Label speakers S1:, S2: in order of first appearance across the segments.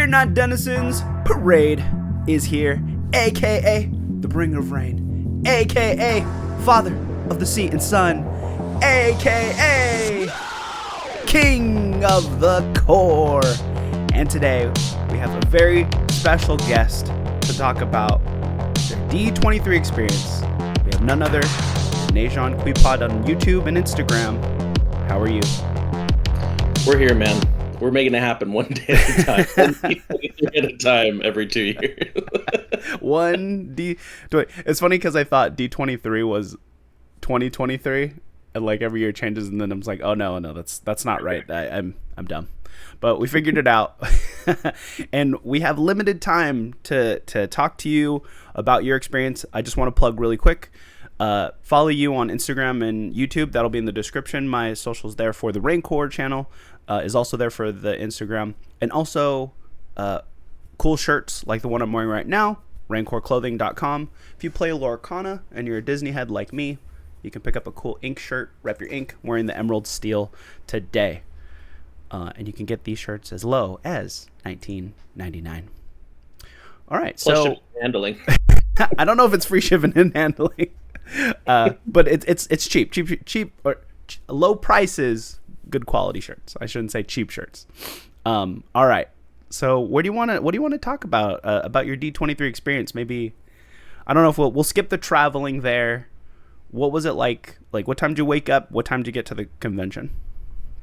S1: Fear not, denizens. Parade is here, aka the bringer of rain, aka father of the sea and sun, aka king of the core. And today we have a very special guest to talk about their D23 experience. We have none other than Nejon Quipot on YouTube and Instagram. How are you?
S2: We're here, man. We're making it happen one day at a time. At a time every 2 years.
S1: It's funny because I thought D23 was 2023, and like every year changes, and then I'm like, oh no, that's not right. I'm dumb. But we figured it out, and we have limited time to talk to you about your experience. I just want to plug really quick. Follow you on Instagram and YouTube. That'll be in the description. My socials there for the Raincore channel is also there for the Instagram. And also cool shirts like the one I'm wearing right now, raincoreclothing.com. If you play Lorcana and you're a Disney head like me, you can pick up a cool ink shirt, rep your ink, wearing the Emerald Steel today. And you can get these shirts as low as $19.99. All right,
S2: plus
S1: so
S2: handling.
S1: I don't know if it's free shipping and handling, but it's cheap or low prices, good quality shirts. I shouldn't say cheap shirts. All right, so what do you want to talk about your D23 experience? Maybe I don't know if we'll skip the traveling there. What was it like? Like, what time did you wake up? What time did you get to the convention?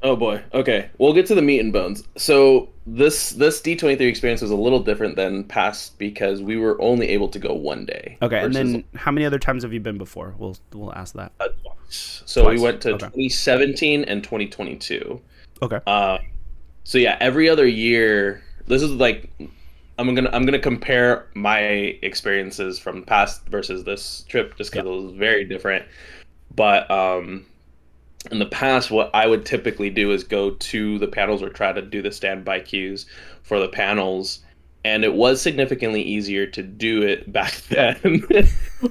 S2: Oh boy. Okay. We'll get to the meat and bones. So this D23 experience was a little different than past because we were only able to go one day.
S1: Okay. And then how many other times have you been before? We'll ask that.
S2: Twice. So we went to 2017 and 2022.
S1: Okay.
S2: So yeah, every other year, this is like I'm gonna compare my experiences from past versus this trip just because it was very different. But in the past, what I would typically do is go to the panels or try to do the standby queues for the panels. And it was significantly easier to do it back then.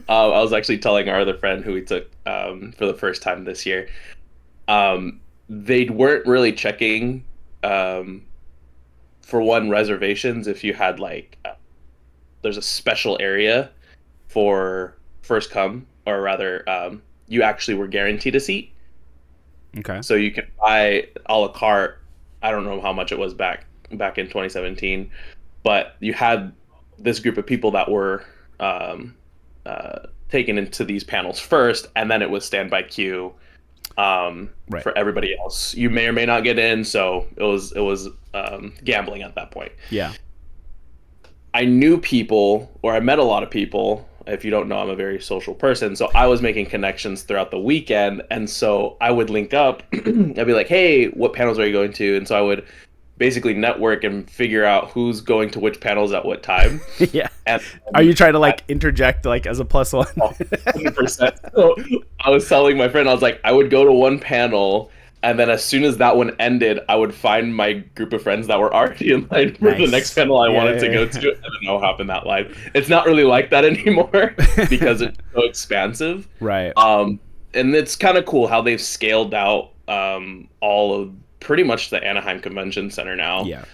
S2: I was actually telling our other friend who we took for the first time this year. They weren't really checking, for one, reservations. If you had there's a special area for first come, or rather, you actually were guaranteed a seat.
S1: Okay.
S2: So you can buy a la carte. I don't know how much it was back in 2017, but you had this group of people that were taken into these panels first, and then it was standby queue for everybody else. You may or may not get in, so it was gambling at that point.
S1: Yeah.
S2: I knew people, or I met a lot of people. If you don't know, I'm a very social person. So I was making connections throughout the weekend. And so I would link up. I'd be like, hey, what panels are you going to? And so I would basically network and figure out who's going to which panels at what time.
S1: Yeah. And are you trying to interject as a plus one?
S2: 100%. So I was telling my friend, I was like, I would go to one panel, and then as soon as that one ended, I would find my group of friends that were already in line for the next panel I wanted to go to, and then I'll hop in that line. It's not really like that anymore because it's so expansive.
S1: Right.
S2: And it's kind of cool how they've scaled out all of pretty much the Anaheim Convention Center now.
S1: Yeah.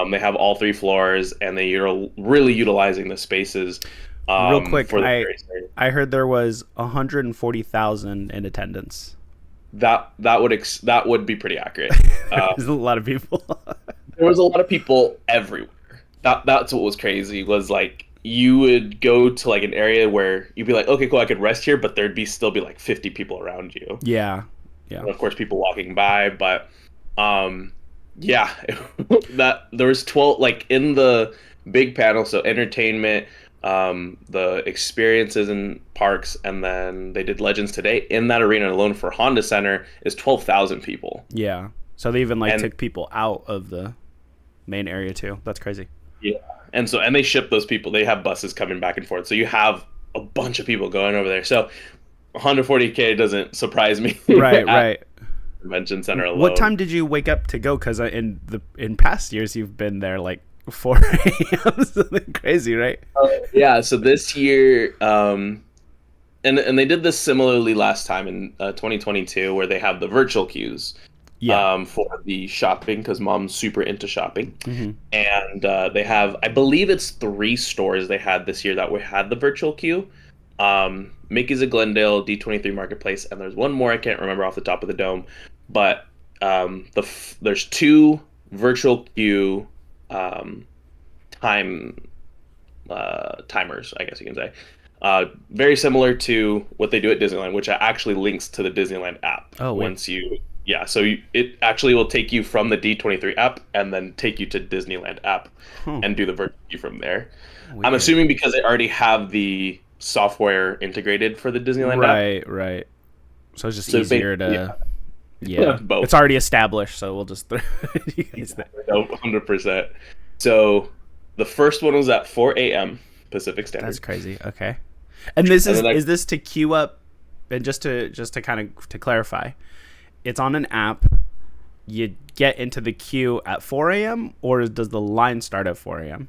S2: They have all 3 floors, and they are really utilizing the spaces.
S1: Real quick, I heard there was 140,000 in attendance.
S2: That would be pretty accurate.
S1: There's a lot of people.
S2: There was a lot of people everywhere. That's what was crazy. Was you would go to an area where you'd be like, okay, cool, I could rest here, but there'd still be 50 people around you.
S1: Yeah.
S2: And of course, people walking by, but yeah, that there was 12 in the big panel. So entertainment, the experiences in parks, and then they did Legends today. In that arena alone for Honda Center is 12,000 people.
S1: Yeah. So they even took people out of the main area too. That's crazy.
S2: Yeah. And they ship those people. They have buses coming back and forth. So you have a bunch of people going over there. So 140K doesn't surprise me.
S1: Right.
S2: Convention Center alone.
S1: What time did you wake up to go? Because in past years you've been there 4 a.m. Something crazy, right?
S2: Yeah. So this year, and they did this similarly last time in 2022, where they have the virtual queues.
S1: Yeah.
S2: for the shopping because mom's super into shopping.
S1: Hmm.
S2: And they have, I believe it's 3 stores they had this year that we had the virtual queue. Mickey's of Glendale, D23 Marketplace, and there's one more I can't remember off the top of the dome. But there's 2 virtual queue um, time timers, I guess you can say. Very similar to what they do at Disneyland, which actually links to the Disneyland app.
S1: Oh, wait.
S2: Once you, yeah, so it actually will take you from the D23 app and then take you to Disneyland app
S1: Huh.
S2: and do the virtual queue from there. I'm
S1: Weird.
S2: assuming because they already have the software integrated for the Disneyland app.
S1: Right, right. So it's just
S2: So
S1: easier
S2: basically,
S1: to. Yeah.
S2: both.
S1: It's already established, so we'll just throw you guys there.
S2: No, 100%. So the first one was at 4 a.m. Pacific Standard.
S1: That's crazy. Okay. And this
S2: And
S1: is
S2: then
S1: is this to queue up, and just to kind of to clarify, it's on an app. You get into the queue at 4 a.m. or does the line start at 4 a.m.?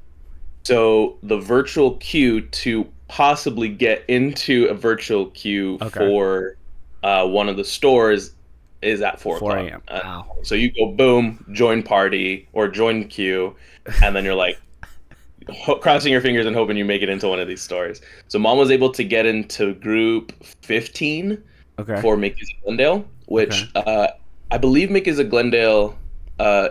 S2: So the virtual queue to possibly get into a virtual queue
S1: Okay.
S2: for one of the stores is at 4
S1: 4
S2: o'clock.
S1: a.m. Wow.
S2: So you go boom, join party or join queue, and then you're like crossing your fingers and hoping you make it into one of these stores. So mom was able to get into group 15
S1: Okay.
S2: for Mickey's of Glendale, which I believe Mickey's of Glendale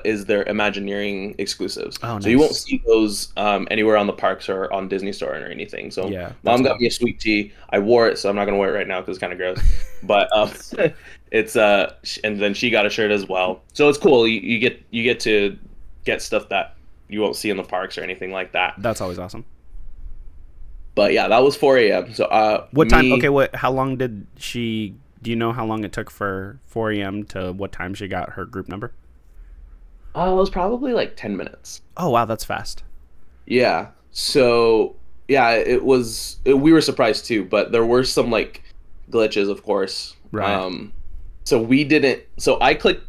S2: is their Imagineering exclusives.
S1: Oh,
S2: So you won't
S1: nice.
S2: see those anywhere on the parks or on Disney Store or anything. So
S1: Yeah,
S2: mom
S1: that's
S2: got me a sweet tea. I wore it, so I'm not gonna wear it right now because it's kind of gross. But it's and then she got a shirt as well. So it's cool. You get to get stuff that you won't see in the parks or anything like that.
S1: That's always awesome.
S2: But yeah, that was 4 a.m. So
S1: What time? Okay, what? How long did she? Do you know how long it took for 4 a.m. to what time she got her group number?
S2: It was probably like 10 minutes.
S1: Oh wow, that's fast.
S2: Yeah. So yeah, we were surprised too, but there were some like glitches, of course.
S1: Right.
S2: So we didn't. So I clicked.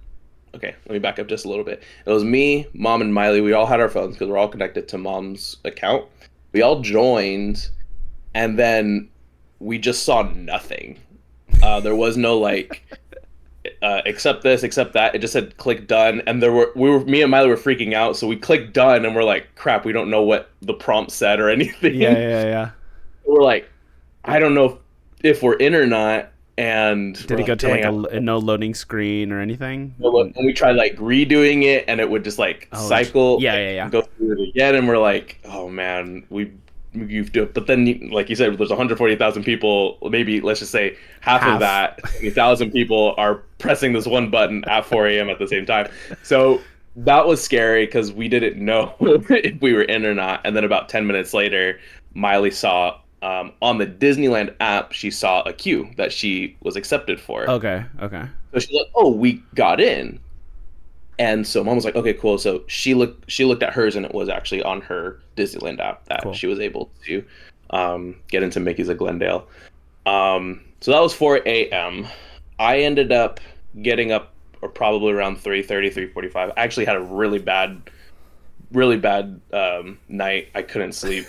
S2: Okay, let me back up just a little bit. It was me, mom, and Miley. We all had our phones because we're all connected to mom's account. We all joined, and then we just saw nothing. There was no like accept this, accept that. It just said click done, and me and Miley were freaking out, so we clicked done, and we're like, crap, we don't know what the prompt said or anything.
S1: Yeah, yeah, yeah.
S2: We're like, I don't know if we're in or not. And
S1: Did it go to like a no loading screen or anything?
S2: and we tried like redoing it, and it would just like cycle.
S1: Yeah, yeah, yeah.
S2: Go through it again, and we're like, oh man, you've do it. But then, like you said, there's 140,000 people. Maybe let's just say half of that, 1,000 people are pressing this one button at 4 a.m. at the same time. So that was scary because we didn't know if we were in or not. And then about 10 minutes later, Miley saw on the Disneyland app, she saw a queue that she was accepted for.
S1: Okay, okay.
S2: So she's like, "Oh, we got in." And so mom was like, "Okay, cool." So she looked at hers, and it was actually on her Disneyland app that she was able to get into Mickey's of Glendale. So that was 4 a.m. I ended up getting up, or probably around 3:30, 3:45. I actually had a really bad night. I couldn't sleep.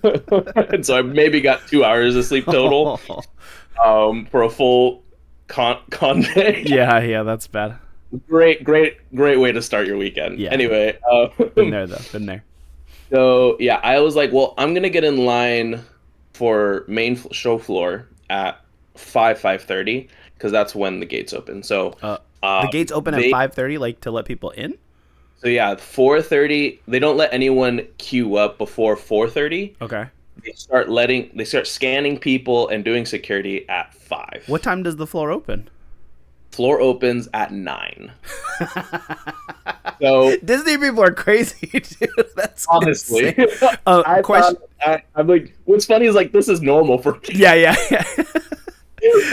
S2: And so I maybe got 2 hours of sleep total for a full con day.
S1: Yeah, that's bad.
S2: Great way to start your weekend.
S1: Yeah.
S2: Anyway,
S1: Been there though. Been there.
S2: So yeah, I was like, well, I'm gonna get in line for main show floor at 5:30 because that's when the gates open. So
S1: the gates open at 5:30, like to let people in.
S2: So yeah, 4:30. They don't let anyone queue up before 4:30.
S1: Okay.
S2: They start scanning people and doing security at 5.
S1: What time does the floor open?
S2: Floor opens at 9. So
S1: Disney people are crazy, dude. That's
S2: honestly,
S1: question.
S2: I'm like, what's funny is like this is normal for me.
S1: Yeah.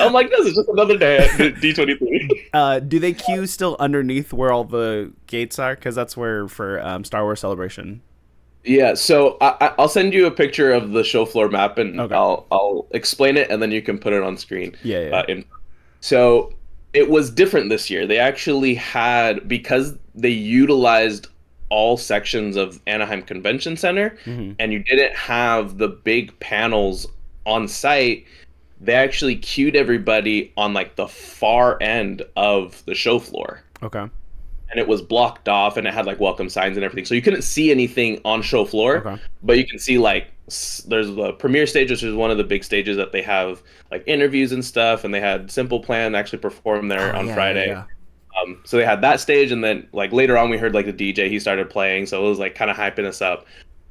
S2: I'm like, this is just another day at D23.
S1: Do they queue still underneath where all the gates are? Because that's where for Star Wars Celebration.
S2: Yeah, so I'll send you a picture of the show floor map, and I'll explain it, and then you can put it on screen.
S1: Yeah.
S2: So it was different this year. They actually had, because they utilized all sections of Anaheim Convention Center, and you didn't have the big panels on site. They actually queued everybody on like the far end of the show floor.
S1: Okay.
S2: and it was blocked off, and it had like welcome signs and everything, so you couldn't see anything on show floor,
S1: Okay.
S2: but you can see like there's the premiere stage, which is one of the big stages that they have like interviews and stuff, and they had Simple Plan actually perform there
S1: Oh
S2: on
S1: yeah, yeah,
S2: Friday.
S1: yeah.
S2: So they had that stage, and then like later on we heard like the DJ, he started playing, so it was like kind of hyping us up.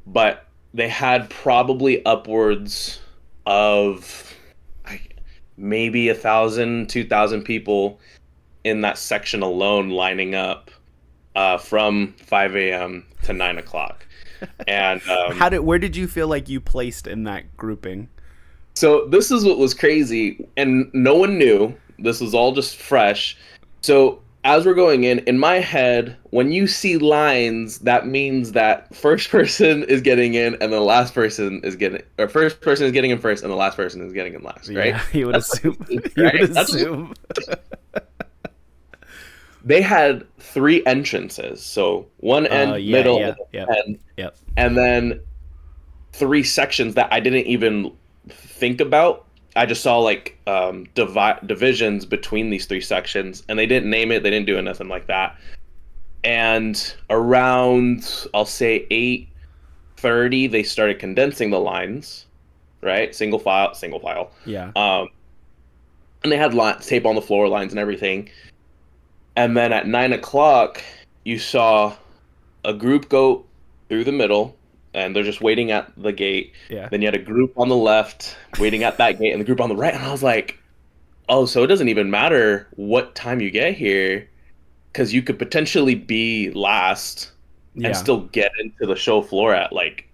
S2: But they had probably upwards of like maybe 1,000, 2,000 people in that section alone lining up from 5 a.m. to 9 o'clock. And
S1: Where did you feel like you placed in that grouping?
S2: so this is what was crazy, and no one knew. This was all just fresh. So as we're going in my head, when you see lines, that means that first person is getting in, and the last person is getting, or first person is getting in first, and the last person is getting in last, right?
S1: Yeah, you would
S2: That's what
S1: assume.
S2: it means,
S1: You would
S2: right?
S1: assume.
S2: They had three entrances, so one end,
S1: Yeah,
S2: middle,
S1: yeah, yep,
S2: and
S1: yep.
S2: and then three sections that I didn't even think about. I just saw like divisions between these three sections, and they didn't name it. They didn't do nothing like that. And around, I'll say 8:30, they started condensing the lines, right? Single file, single file.
S1: Yeah.
S2: And they had tape on the floor, lines and everything. And then at 9 o'clock, you saw a group go through the middle, and they're just waiting at the gate.
S1: Yeah.
S2: Then you had a group on the left waiting at that gate, and the group on the right. And I was like, oh, so it doesn't even matter what time you get here, because you could potentially be last and
S1: Yeah.
S2: still get into the show floor at like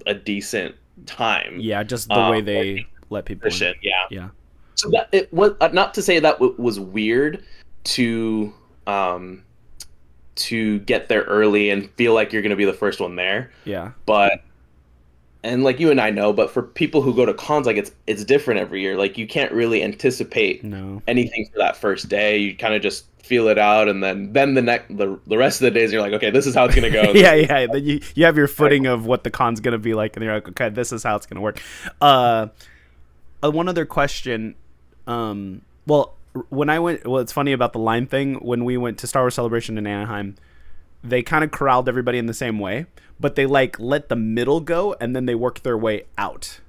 S2: a decent time.
S1: Yeah, just the way
S2: Or
S1: they let people in.
S2: yeah.
S1: Yeah.
S2: So that it was not to say that was weird to um to get there early and feel like you're going to be the first one there,
S1: Yeah.
S2: but and like you and I know, but for people who go to cons, like it's different every year. Like you can't really anticipate
S1: No.
S2: anything for that first day. You kind of just feel it out, and then the rest of the days you're like, okay, this is how it's gonna go.
S1: Yeah, yeah. Then you have your footing of what the con's gonna be like, and you're like, okay, this is how it's gonna work. One other question. Well, when I went, it's funny about the line thing. When we went to Star Wars Celebration in Anaheim, they kind of corralled everybody in the same way, but they like let the middle go, and then they worked their way out.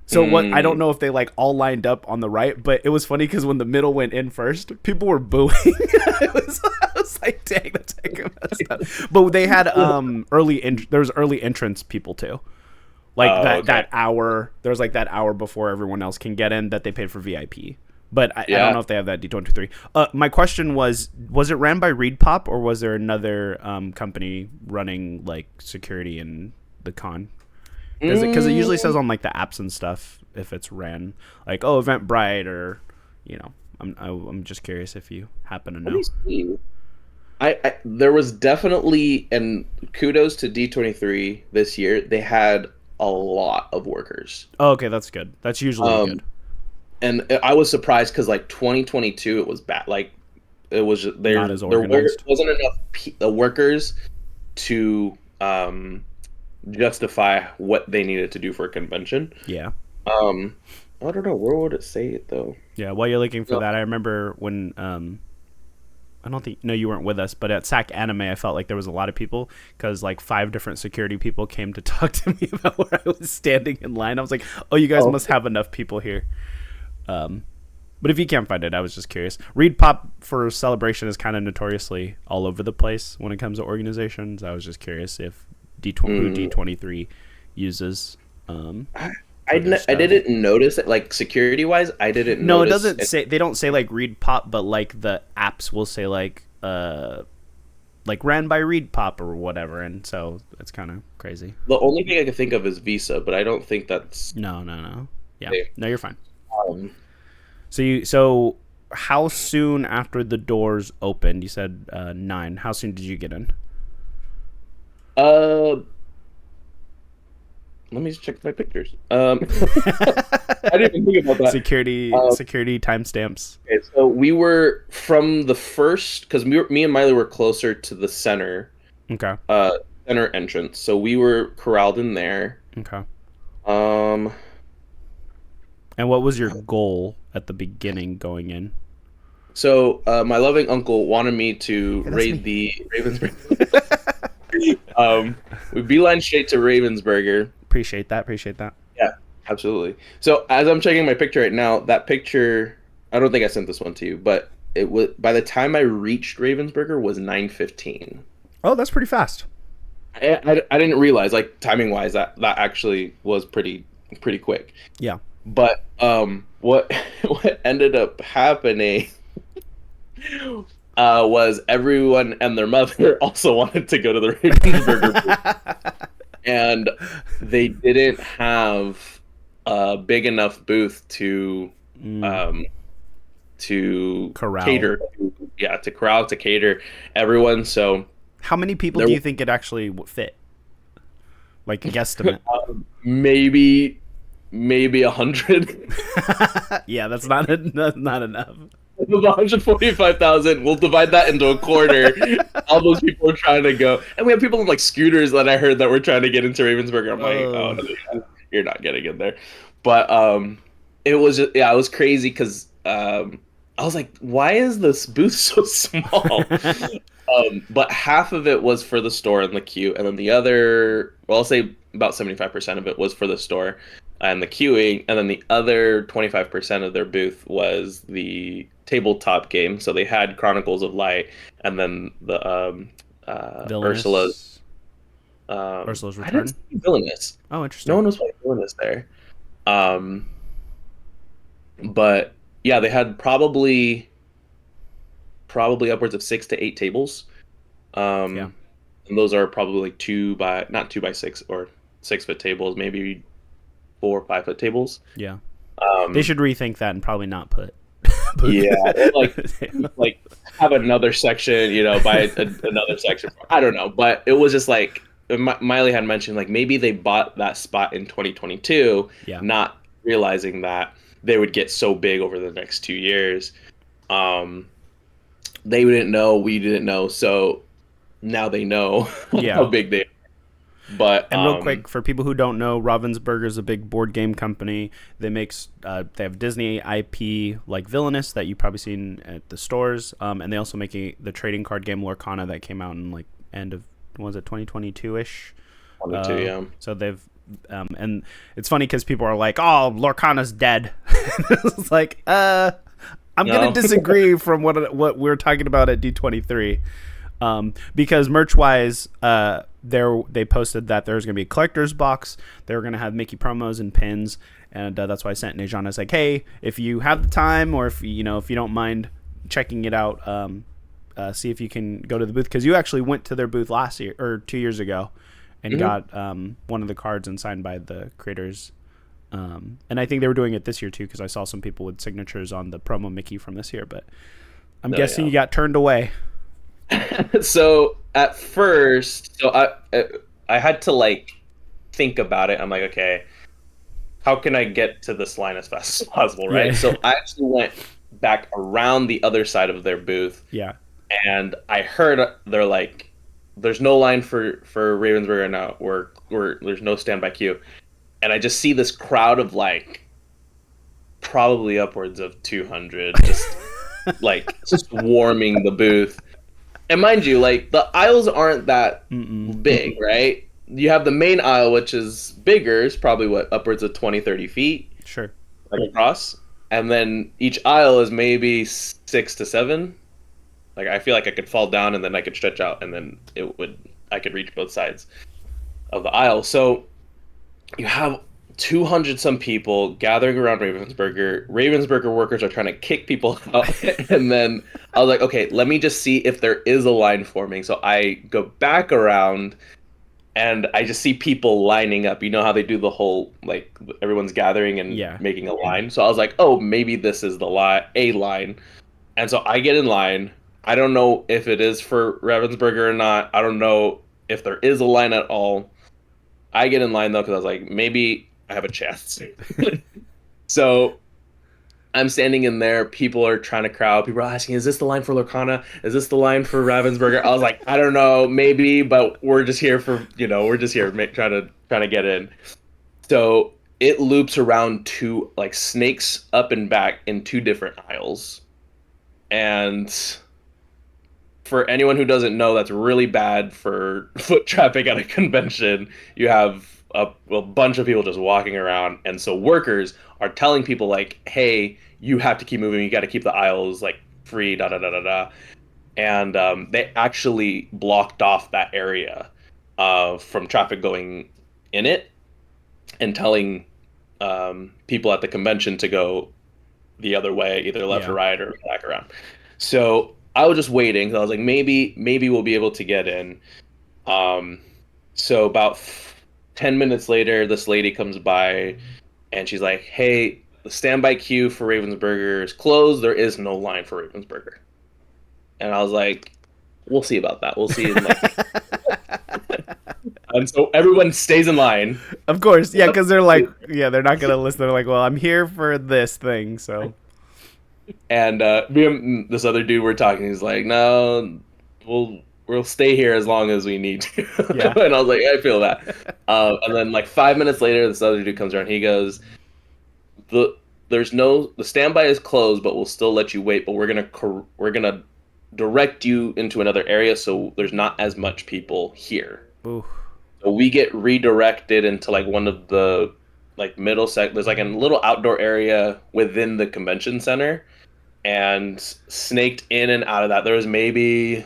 S1: So what, I don't know if they like all lined up on the right, but it was funny because when the middle went in first, people were booing. I was like, dang, that's messed up. But they had there was early entrance people too. Like that hour, there was like that hour before everyone else can get in that they paid for VIP. But I don't know if they have that D23. My question was it ran by Reed Pop, or was there another company running like security in the con? Because it usually says on like the apps and stuff if it's ran like Eventbrite, or I'm just curious if you happen to know.
S2: Let me see. I there was definitely, and kudos to D23 this year. They had a lot of workers.
S1: Oh, okay, that's good. That's usually good.
S2: And I was surprised because like 2022, it was bad. Like it was just,
S1: not as organized.
S2: Wasn't enough workers to justify what they needed to do for a convention.
S1: Yeah.
S2: I don't know, where would it say it though?
S1: Yeah. While you're looking for that, I remember when I don't think, no, you weren't with us, but at SAC Anime, I felt like there was a lot of people because like 5 different security people came to talk to me about where I was standing in line. I was like, oh, you guys must have enough people here. But if you can't find it, I was just curious. Reed Pop for Celebration is kind of notoriously all over the place when it comes to organizations. I was just curious if D23 uses.
S2: I didn't notice it, like security wise. I didn't.
S1: No,
S2: notice
S1: it doesn't say. They don't say like Reed Pop, but like the apps will say like ran by Reed Pop or whatever, and so it's kind of crazy.
S2: The only thing I can think of is Visa, but I don't think that's.
S1: No. Yeah, no, you're fine.
S2: Um,
S1: So how soon after the doors opened? You said 9. How soon did you get in?
S2: Let me just check my pictures. I didn't even think about that.
S1: Security timestamps.
S2: Okay, so we were from the first, because me and Miley were closer to the center.
S1: Okay.
S2: Center entrance. So we were corralled in there.
S1: Okay.
S2: Um,
S1: And what was your goal at the beginning going in?
S2: So my loving uncle wanted me to
S1: Hey, that's
S2: raid
S1: me.
S2: the Ravensburger. We beeline straight to Ravensburger.
S1: Appreciate that. Appreciate that.
S2: Yeah, absolutely. So as I'm checking my picture right now, that picture, I don't think I sent this one to you, but it was by the time I reached Ravensburger was 9:15.
S1: Oh, that's pretty fast.
S2: I didn't realize like timing wise that actually was pretty quick.
S1: Yeah.
S2: But what what ended up happening was everyone and their mother also wanted to go to the Ravensburger booth, and they didn't have a big enough booth um to
S1: Corral.
S2: cater yeah, to corral, to cater everyone. So
S1: How many people
S2: there
S1: do you think it actually fit? Like a guesstimate.
S2: maybe 100.
S1: Yeah, that's not enough.
S2: 145,000. We'll divide that into a quarter. All those people are trying to go, and we have people on like scooters that I heard that were trying to get into Ravensburg. I'm like, oh
S1: Oh.
S2: no, you're not getting in there. But it was just, yeah, it was crazy because I was like, why is this booth so small? But half of it was for the store and the queue, and then the other, well, I'll say about 75% of it was for the store and the queuing, and then the other 25% of their booth was the tabletop game. So they had Chronicles of Light, and then the Ursula's.
S1: Villainous. Ursula's
S2: I didn't
S1: Return.
S2: see Villainous.
S1: Oh,
S2: No
S1: interesting.
S2: one was playing Villainous there. Um, but yeah, they had probably upwards of 6 to 8 tables.
S1: Yeah.
S2: And those are probably like not 2 by 6 or 6 foot tables, maybe 4 or 5 foot tables.
S1: Yeah. They
S2: Um,
S1: should rethink that and probably not put.
S2: yeah, or like have another section, buy another section. I don't know, but it was just like Miley had mentioned, like maybe they bought that spot in 2022,
S1: Yeah.
S2: not realizing that they would get so big over the next 2 years. Um, they didn't know, we didn't know, so now they know how
S1: Yeah.
S2: big they are. But
S1: And real quick, for people who don't know, Ravensburger is a big board game company. They have Disney IP like Villainous that you've probably seen at the stores, and they also make the trading card game Lorcana that came out in like end of, was it 2022 ish?
S2: 22, yeah.
S1: So they've and it's funny because people are like, "Oh, Lorcana's dead." It's like, I'm gonna
S2: No.
S1: disagree from what we're talking about at D23. Because merch wise, they posted that there's gonna be a collector's box. They were gonna have Mickey promos and pins, and that's why I sent Nejon. I was like, hey, if you have the time, or if you don't mind checking it out, see if you can go to the booth, because you actually went to their booth last year or 2 years ago, and got one of the cards and signed by the creators. And I think they were doing it this year too, because I saw some people with signatures on the promo Mickey from this year. But I'm guessing you got turned away.
S2: So at first, I had to like think about it. I'm like, okay, how can I get to this line as fast as possible, right?
S1: Yeah.
S2: So I actually went back around the other side of their booth,
S1: Yeah.
S2: and I heard they're like, "There's no line for Ravensburger now. There's no standby queue," and I just see this crowd of like probably upwards of 200, just like just warming the booth. And mind you, like the aisles aren't that big, right? You have the main aisle, which is bigger, it's probably upwards of 20, 30 feet
S1: Sure.
S2: like across. And then each aisle is maybe 6 to 7. Like I feel like I could fall down and then I could stretch out and then I could reach both sides of the aisle. So you have 200 some people gathering around Ravensburger. Ravensburger workers are trying to kick people out. And then I was like, okay, let me just see if there is a line forming. So I go back around and I just see people lining up. You know how they do the whole, like, everyone's gathering and
S1: Yeah.
S2: making a line. So I was like, oh, maybe this is a line. And so I get in line. I don't know if it is for Ravensburger or not. I don't know if there is a line at all. I get in line though because I was like, maybe I have a chance. So I'm standing in there. People are trying to crowd. People are asking, "Is this the line for Lorcana? Is this the line for Ravensburger?" I was like, "I don't know, maybe, but we're just here we're just here trying to get in." So it loops around two like snakes up and back in two different aisles, And for anyone who doesn't know, that's really bad for foot traffic at a convention. You have a bunch of people just walking around, and so workers are telling people like, "Hey, you have to keep moving. You got to keep the aisles like free." Da da da da da. And they actually blocked off that area from traffic going in it, and telling people at the convention to go the other way, either left or right or back around. So I was just waiting. I was like, maybe we'll be able to get in. So about 10 minutes later, this lady comes by and she's like, "Hey, the standby queue for Ravensburger is closed. There is no line for Ravensburger." And I was like, "We'll see about that. We'll see." And so everyone stays in line.
S1: Of course, yeah, because they're like, they're not gonna listen. They're like, "Well, I'm here for this thing," so.
S2: And me and this other dude were talking. He's like, "No, we'll stay here as long as we need to." Yeah. And I was like, "I feel that." And then like 5 minutes later, this other dude comes around. He goes, the standby is closed, but we'll still let you wait. But we're gonna direct you into another area, so there's not as much people here."
S1: Ooh.
S2: So we get redirected into like one of the like middle there's like a little outdoor area within the convention center, and snaked in and out of that there was maybe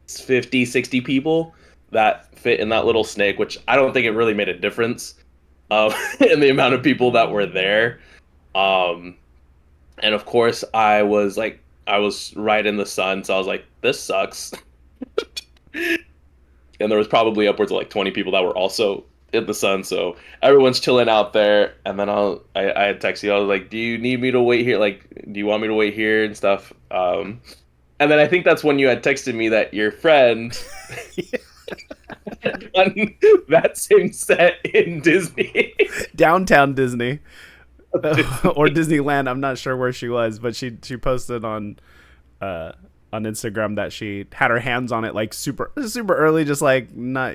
S2: 50-60 people that fit in that little snake, which I don't think it really made a difference in the amount of people that were there. And of course I was right in the sun, so I was like, this sucks. And there was probably upwards of like 20 people that were also in the sun, so everyone's chilling out there. And then I had texted you. I was like, "Do you need me to wait here? Like, do you want me to wait here and stuff?" And then I think that's when you had texted me that your friend had done that same set in Disney,
S1: downtown Disney, or Disneyland. I'm not sure where she was, but she posted on Instagram that she had her hands on it like super early, just like not,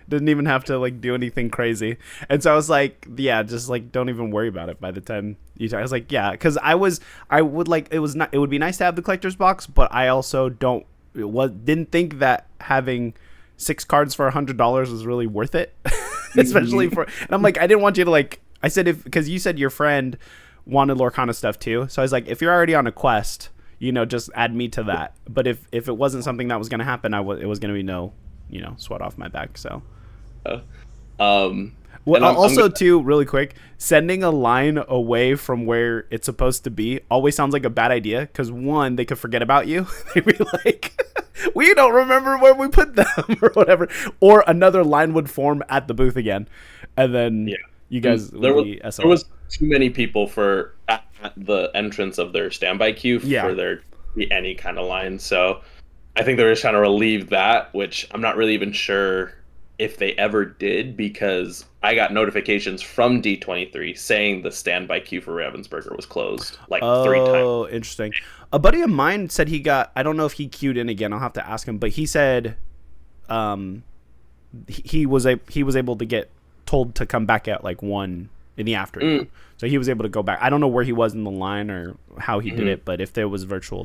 S1: didn't even have to like do anything crazy. And so I was like, yeah, just like don't even worry about it by the time I was like, yeah, because it would be nice to have the collector's box, but I also didn't think that having 6 cards for $100 was really worth it. Especially and I'm like, I didn't want you to like, I said, because you said your friend wanted Lorcana stuff too, so I was like, if you're already on a quest, just add me to that. But if it wasn't something that was going to happen, it was going to be no, sweat off my back. So, too, really quick, sending a line away from where it's supposed to be always sounds like a bad idea. Because one, they could forget about you. They'd be like, we don't remember where we put them or whatever. Or another line would form at the booth again. And then you guys
S2: there was too many people at the entrance of their standby queue for there to be any kind of line. So I think they're just trying to relieve that, which I'm not really even sure if they ever did, because I got notifications from D23 saying the standby queue for Ravensburger was closed like 3 times.
S1: Oh, interesting. A buddy of mine said he got, I don't know if he queued in again, I'll have to ask him, but he said he was able to get told to come back at like 1 in the afternoon. So he was able to go back. I don't know where he was in the line or how he did it, but if there was virtual,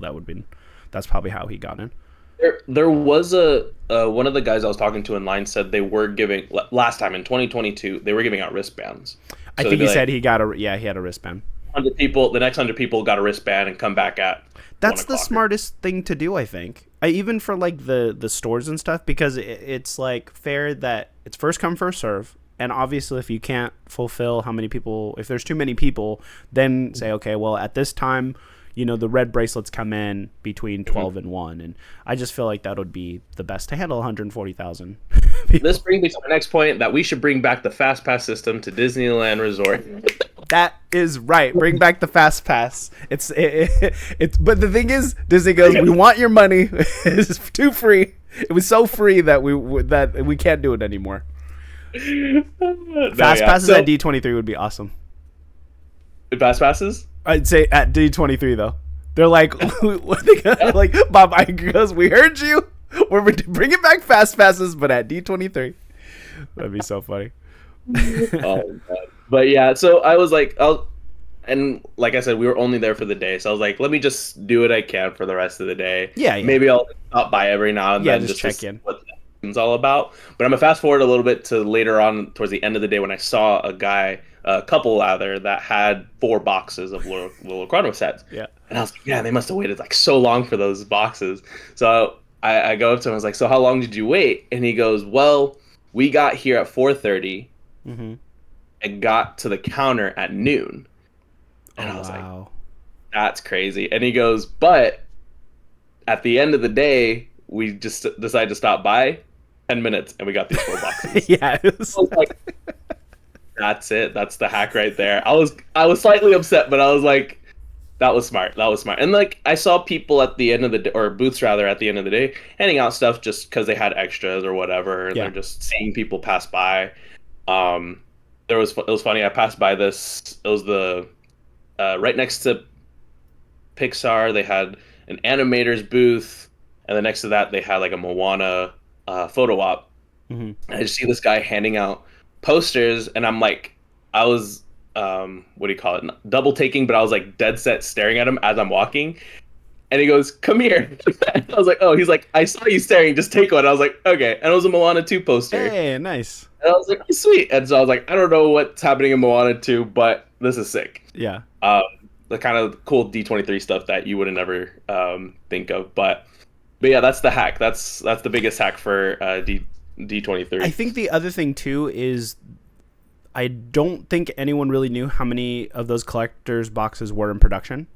S1: that's probably how he got in.
S2: There was one of the guys I was talking to in line said they were giving, last time in 2022, they were giving out wristbands. So
S1: I think he said he had a wristband.
S2: 100 people, the next 100 people got a wristband and come back at.
S1: That's the smartest thing to do, I think. Even for like the stores and stuff, because it's like fair that it's first come first serve. And obviously, if you can't fulfill how many people, if there's too many people, then say, okay, well, at this time, the red bracelets come in between 12 and 1. And I just feel like that would be the best to handle 140,000 people.
S2: This brings me to my next point, that we should bring back the Fast Pass system to Disneyland Resort.
S1: That is right. Bring back the Fast Pass. It's but the thing is, Disney goes, we want your money. It's too free. It was so free that we can't do it anymore. Fast passes at D23 would be awesome.
S2: Fast passes?
S1: I'd say at D23 though. They're like, like Bob Iger goes, we heard you. We're bringing back fast passes, but at D23. That'd be so funny.
S2: Oh, God. But yeah, so I was like, and like I said, we were only there for the day, so I was like, let me just do what I can for the rest of the day.
S1: Yeah, yeah.
S2: Maybe I'll stop by every now and
S1: Yeah,
S2: then
S1: just
S2: just to
S1: check
S2: see
S1: in.
S2: what it's all about. But I'm gonna fast forward a little bit to later on towards the end of the day when I saw a couple out there that had 4 boxes of Lorcana sets,
S1: Yeah.
S2: and I was like, yeah, they must have waited like so long for those boxes. So I go up to him, I was like, so how long did you wait? And he goes, well, we got here at 4:30
S1: Mm-hmm.
S2: and got to the counter at noon. And
S1: Oh,
S2: I was like,
S1: wow.
S2: that's crazy. And he goes, but at the end of the day, we just decided to stop by 10 minutes and we got these 4 boxes.
S1: Yeah. It was...
S2: I was like, that's it. That's the hack right there. I was slightly upset, but I was like, that was smart. That was smart. And like I saw people at the end of the day, or booths rather, at the end of the day, handing out stuff just because they had extras or whatever, and
S1: Yeah.
S2: they're just seeing people pass by. It was funny. I passed by this. It was the right next to Pixar. They had an animator's booth, and then next to that they had like a Moana photo op.
S1: Mm-hmm.
S2: I just see this guy handing out posters, and I'm like, I was what do you call it? Double taking, but I was like dead set staring at him as I'm walking. And he goes, "Come here." I was like, "Oh." He's like, "I saw you staring. Just take one." I was like, "Okay." And it was a Moana 2 poster.
S1: Hey, nice.
S2: And I was like, "Sweet." And so I was like, "I don't know what's happening in Moana 2, but this is sick."
S1: Yeah.
S2: The kind of cool D23 stuff that you wouldn't ever think of. But yeah, that's the hack. That's the biggest hack for D23.
S1: I think the other thing too is I don't think anyone really knew how many of those collectors boxes were in production,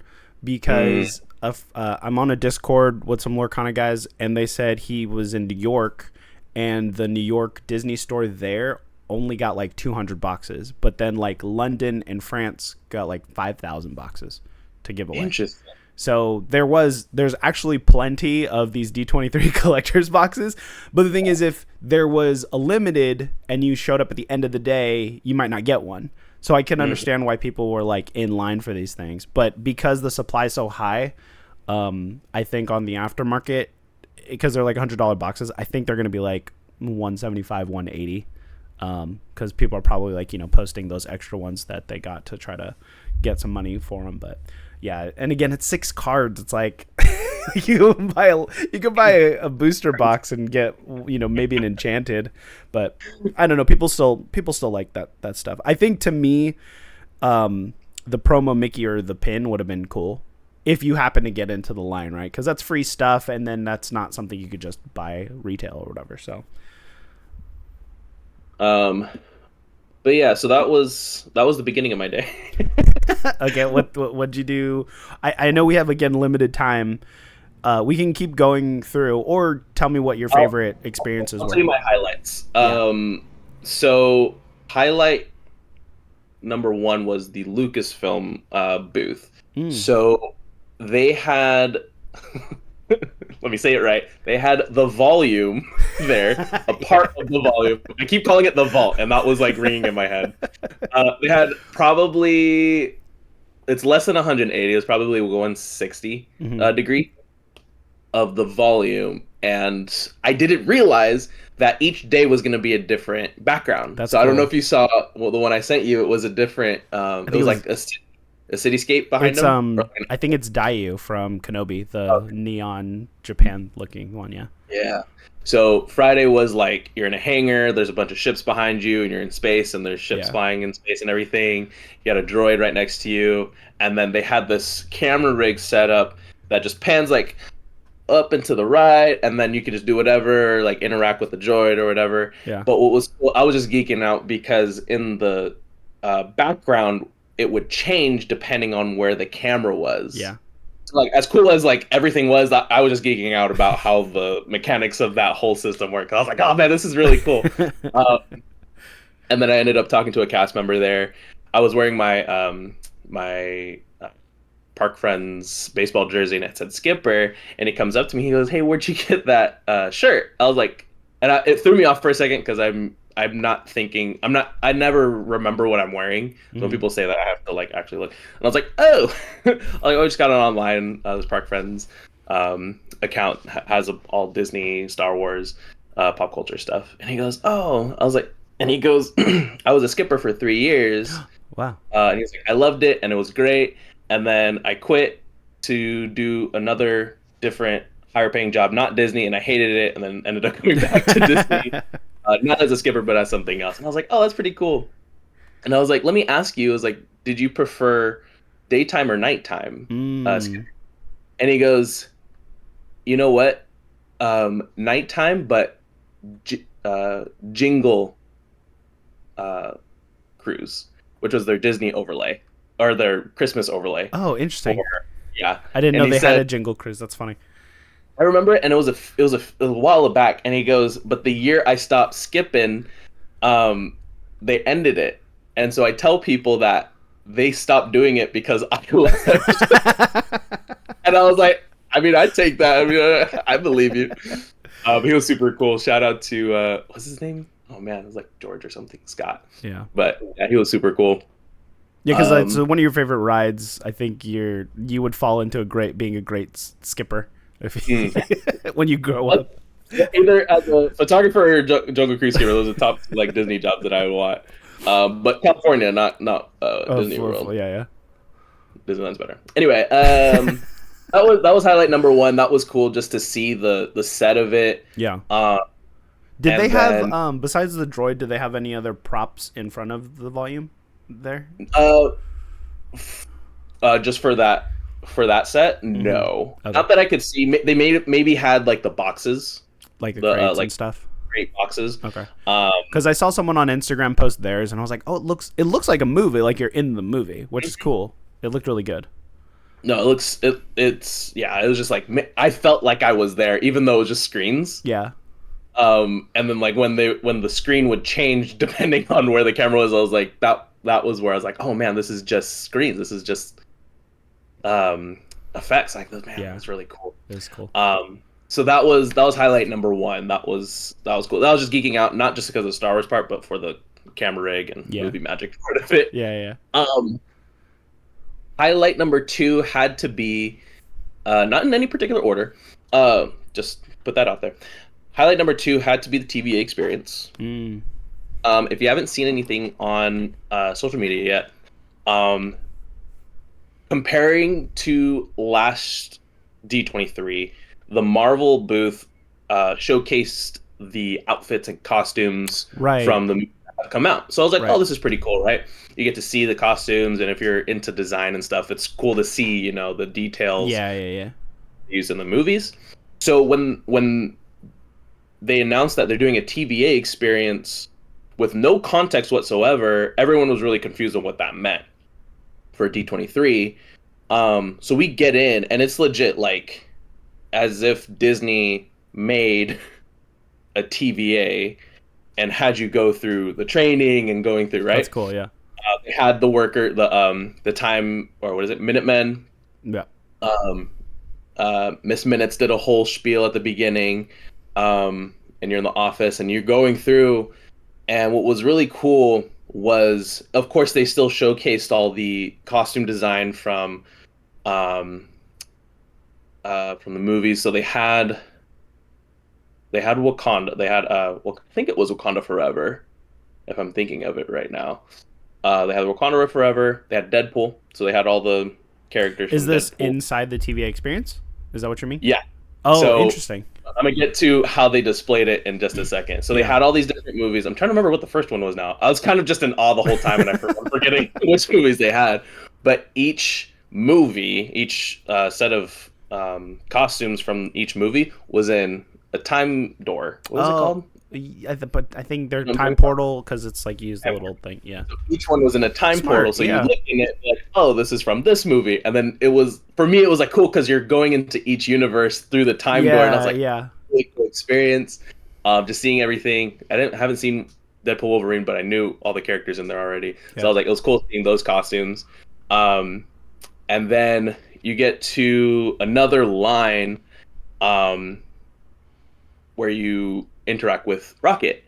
S1: because I'm on a Discord with some Lorcana guys, and they said he was in New York, and the New York Disney store there only got like 200 boxes, but then like London and France got like 5,000 boxes to give away.
S2: Interesting.
S1: So there's actually plenty of these D23 collectors boxes. But the thing is, if there was a limited and you showed up at the end of the day, you might not get one. So I can understand why people were like in line for these things. But because the supply is so high, I think on the aftermarket, because they're like $100 boxes, I think they're going to be like 175, 180. Because people are probably like, posting those extra ones that they got to try to get some money for them. But yeah, and again, it's 6 cards. It's like you can buy a booster box and get maybe an enchanted, but I don't know. People still like that stuff. I think to me, the promo Mickey or the pin would have been cool if you happen to get into the line, right? Because that's free stuff, and then that's not something you could just buy retail or whatever. So.
S2: But yeah, so that was the beginning of my day.
S1: Okay, what'd you do? I know we have again limited time. We can keep going through, or tell me what your favorite experiences were.
S2: I'll tell you my highlights.
S1: Yeah.
S2: So highlight number 1 was the Lucasfilm booth. So they had let me say it right. They had the volume there, a part of the volume. I keep calling it the vault, and that was like ringing in my head. They had probably, it's less than 180. It was probably 160 degree of the volume, and I didn't realize that each day was going to be a different background.
S1: That's
S2: so cool. I don't know
S1: cool.
S2: if you saw the one I sent you. It was a different. It was like a cityscape behind them.
S1: I think it's Dayu from Kenobi, the neon Japan looking one. Yeah.
S2: Yeah. So Friday was like you're in a hangar. There's a bunch of ships behind you, and you're in space, and there's ships flying in space and everything. You got a droid right next to you, and then they had this camera rig set up that just pans like up and to the right, and then you could just do whatever, like interact with the droid or whatever.
S1: Yeah.
S2: But what was cool, I was just geeking out because in the background it would change depending on where the camera was.
S1: Yeah.
S2: So, like as cool as like everything was, I was just geeking out about how the mechanics of that whole system worked. I was like, oh man, this is really cool. And then I ended up talking to a cast member there. I was wearing my Park Friends baseball jersey, and it said Skipper, and he comes up to me, he goes, "Hey, where'd you get that shirt?" I was like, and it threw me off for a second because I'm not thinking, I never remember what I'm wearing. So when people say that, I have to like actually look, and I was like, oh, I just got it online. This Park Friends account has all Disney, Star Wars, pop culture stuff, and he goes, oh, I was like, and he goes, I was a skipper for 3 years.
S1: Wow.
S2: And he was like, I loved it and it was great. And then I quit to do another different higher paying job, not Disney, and I hated it. And then ended up coming back to Disney, not as a skipper, but as something else. And I was like, oh, that's pretty cool. And I was like, let me ask you, I was like, did you prefer daytime or nighttime?
S1: Mm.
S2: And he goes, you know what? Nighttime, but Jingle uh, Cruise, which was their Disney overlay or their Christmas overlay.
S1: Oh,
S2: For,
S1: interesting.
S2: yeah,
S1: I didn't
S2: and
S1: know
S2: he
S1: they had
S2: said,
S1: a Jingle Cruise. That's funny.
S2: I remember it, and it was a while back. And he goes, but the year I stopped skipping, um, they ended it, and so I tell people that they stopped doing it because I left. And I was like, I mean, I take that. I mean, I believe you. He was super cool. Shout out to what's his name? Oh man, it was like George or something, Scott.
S1: Yeah.
S2: But yeah, he was super cool.
S1: Yeah, because it's
S2: Um,
S1: one of your favorite rides. I think you would fall into being a great skipper if
S2: mm.
S1: when you grow up.
S2: Either as a photographer or Jungle Cruise skipper, those are the top like Disney jobs that I would want. But California, not
S1: Oh,
S2: Disney World.
S1: yeah,
S2: Disneyland's better. Anyway, that was highlight number one. That was cool just to see the set of it.
S1: yeah.
S2: Uh,
S1: Did they
S2: and
S1: have
S2: then
S1: besides the droid? Did they have any other props in front of the volume there?
S2: uh, just for that set,
S1: Mm-hmm.
S2: no,
S1: Okay,
S2: not that I could see. They maybe had like the boxes,
S1: like the
S2: the
S1: crates and
S2: like
S1: stuff.
S2: crate boxes.
S1: Okay,
S2: Um,
S1: because I saw someone on Instagram post theirs, and I was like, oh, it looks like a movie, like you're in the movie, which is cool. It looked really good.
S2: no, it's yeah. It was just like I felt like I was there, even though it was just screens.
S1: Yeah,
S2: And then like when the screen would change depending on where the camera was, I was like that was where I was like, oh man, this is just screens. This is just um effects. Like, man,
S1: yeah,
S2: that's really cool.
S1: it was cool.
S2: So that was highlight number one. That was cool. That was just geeking out, not just because of the Star Wars part, but for the camera rig and
S1: Yeah,
S2: movie magic part of it.
S1: yeah, yeah.
S2: Um, highlight number two had to be not in any particular order. Just put that out there. Highlight number two had to be the TVA experience.
S1: Mm.
S2: If you haven't seen anything on social media yet, um, comparing to last D23, the Marvel booth showcased the outfits and costumes
S1: Right,
S2: from the movies that have come out. So I was like, oh,
S1: right.
S2: this is pretty cool, right? You get to see the costumes, and if you're into design and stuff, it's cool to see, the details
S1: Yeah, yeah, yeah.
S2: used in the movies. So when they announced that they're doing a TVA experience with no context whatsoever, everyone was really confused on what that meant for D23. So we get in, and it's legit like as if Disney made a TVA and had you go through the training and going through,
S1: That's
S2: right?
S1: cool. Yeah,
S2: They had the time, or what is it, Minutemen.
S1: yeah.
S2: Um, Miss Minutes did a whole spiel at the beginning, and you're in the office and you're going through. And what was really cool was, of course, they still showcased all the costume design um, from the movies. So they had Wakanda. They had well, I think it was Wakanda Forever, if I'm thinking of it right now. They had Wakanda Forever. They had Deadpool. So they had all the characters
S1: Is
S2: from
S1: this
S2: Deadpool.
S1: inside the TVA experience? Is that what you mean?
S2: Yeah.
S1: Oh,
S2: So
S1: interesting.
S2: I'm gonna get to how they displayed it in just a second. So they
S1: Yeah.
S2: had all these different movies. I'm trying to remember what the first one was now. I was kind of just in awe the whole time, and I'm forgetting which movies they had. But each movie, each set of costumes from each movie was in a time door. What is it
S1: Oh,
S2: called?
S1: but I think they're
S2: I'm
S1: time
S2: talking about
S1: portal because it's like you use the little thing. Yeah.
S2: each one was in a time portal.
S1: Smart.
S2: So you
S1: Yeah.
S2: look in it like, oh, this is from this movie. And then it was, for me, it was like cool because you're going into each universe through the time door. And I was
S1: Yeah.
S2: like,
S1: Yeah.
S2: really cool experience. Just seeing everything. Haven't seen Deadpool Wolverine, but I knew all the characters in there already. So
S1: Yeah.
S2: I was like, it was cool seeing those costumes. And then you get to another line where you interact with Rocket.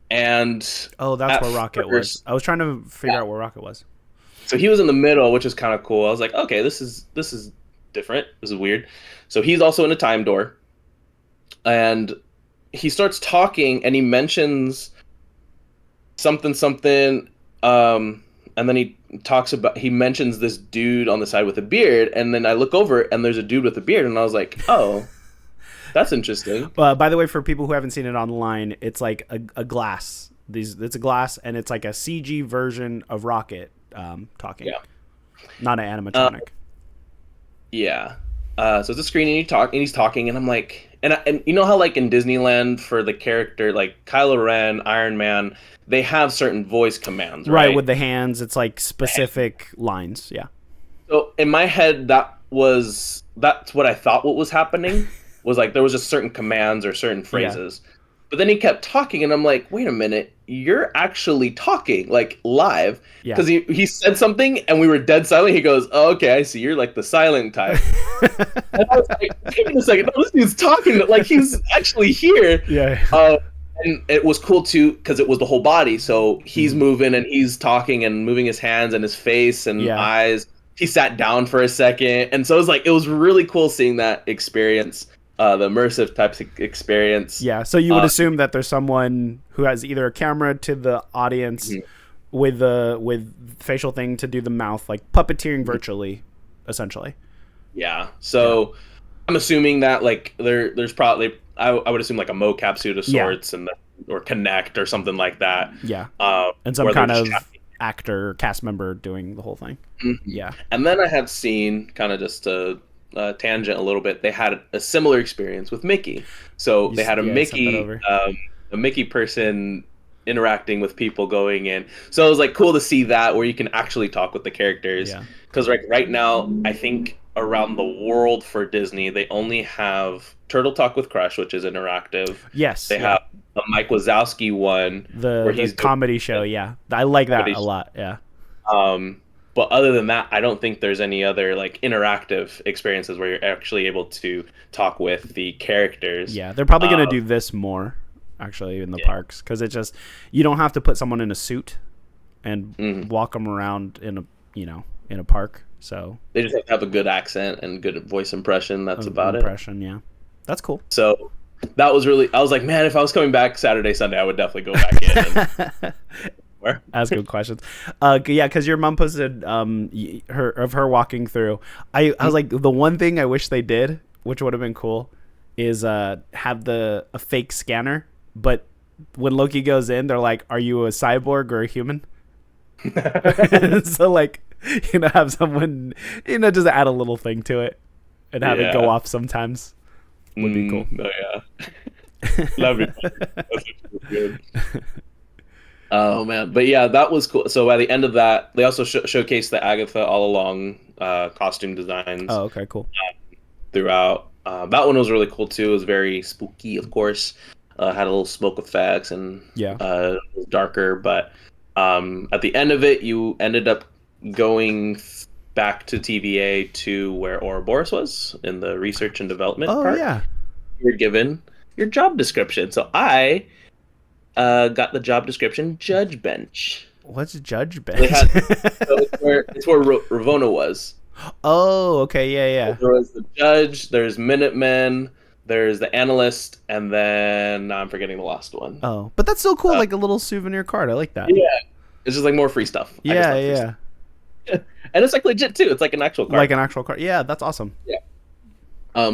S2: And
S1: Oh, that's
S2: at
S1: where Rocket was.
S2: first,
S1: I was trying to figure out where Rocket was.
S2: so he was in the middle, which is kind of cool. I was like, okay, this is different. This is weird. So he's also in a time door, and he starts talking, and he mentions something. and then he mentions this dude on the side with a beard, and then I look over and there's a dude with a beard, and I was like, oh, that's interesting.
S1: By the way, for people who haven't seen it online, it's like a glass. It's a glass, and it's like a CG version of Rocket talking, not an animatronic.
S2: Yeah. So it's a screen, and he's talking, and I'm like, and you know how like in Disneyland for the character like Kylo Ren, Iron Man, they have certain voice commands, right?
S1: Right, with the hands, it's like specific lines. Yeah.
S2: So in my head, that's what I thought what was happening was like there was just certain commands or certain phrases. Yeah. But then he kept talking, and I'm like, wait a minute, you're actually talking, like, live. Because he said something, and we were dead silent. He goes, oh, okay, I see. You're, like, the silent type. And I was like, wait a second. No, this dude's talking. Like, he's actually here.
S1: Yeah.
S2: And it was cool, too, because it was the whole body. So he's moving, and he's talking and moving his hands and his face and eyes. He sat down for a second. And so it was really cool seeing that experience. The immersive type experience.
S1: Yeah, so you would assume that there's someone who has either a camera to the audience with facial thing to do the mouth, like puppeteering virtually, essentially.
S2: Yeah, so I'm assuming that like there's probably I would assume like a mocap suit of sorts or Connect or something like that.
S1: Yeah, and some kind of actor or cast member doing the whole thing.
S2: Mm-hmm.
S1: Yeah,
S2: and then I had seen kind of just a tangent a little bit. They had a similar experience with Mickey. So they had a Mickey person interacting with people going in. So it was like cool to see that where you can actually talk with the characters. Because right now, I think around the world for Disney, they only have Turtle Talk with Crush, which is interactive.
S1: Yes.
S2: They have a Mike Wazowski one.
S1: Where he's comedy show. Yeah. I like that a lot. Yeah.
S2: But other than that, I don't think there's any other like interactive experiences where you're actually able to talk with the characters.
S1: Yeah, they're probably going to do this more, actually, in the parks, because it's just you don't have to put someone in a suit and walk them around in a park. So
S2: they just have to have a good accent and good voice impression. That's about it.
S1: Yeah, that's cool.
S2: So that was really. I was like, man, if I was coming back Saturday, Sunday, I would definitely go back in.
S1: Ask good questions. Yeah, because your mom posted her walking through. I was like, the one thing I wish they did, which would have been cool, is have a fake scanner. But when Loki goes in, they're like, "Are you a cyborg or a human?" So like, have someone just add a little thing to it and have it go off sometimes. Would be cool.
S2: Oh yeah, that'd be fun. That's good. Oh man, but yeah, that was cool. So by the end of that, they also showcased the Agatha All Along costume designs.
S1: Oh, okay, cool.
S2: Throughout, that one was really cool too. It was very spooky, of course. Had a little smoke effects and it was darker. But at the end of it, you ended up going back to TVA to where Ouroboros was in the research and development part.
S1: Oh yeah,
S2: you were given your job description. So I got the job description, Judge Bench.
S1: What's Judge Bench?
S2: It's where Ravonna was.
S1: Oh, okay, yeah.
S2: So there was the judge, there's Minutemen, there's the analyst, and then I'm forgetting the last one.
S1: Oh, but that's still cool, like a little souvenir card. I like that.
S2: Yeah, it's just like more free stuff.
S1: Yeah.
S2: And it's like legit too. It's like an actual card.
S1: Like an actual card. Yeah, that's awesome.
S2: Yeah.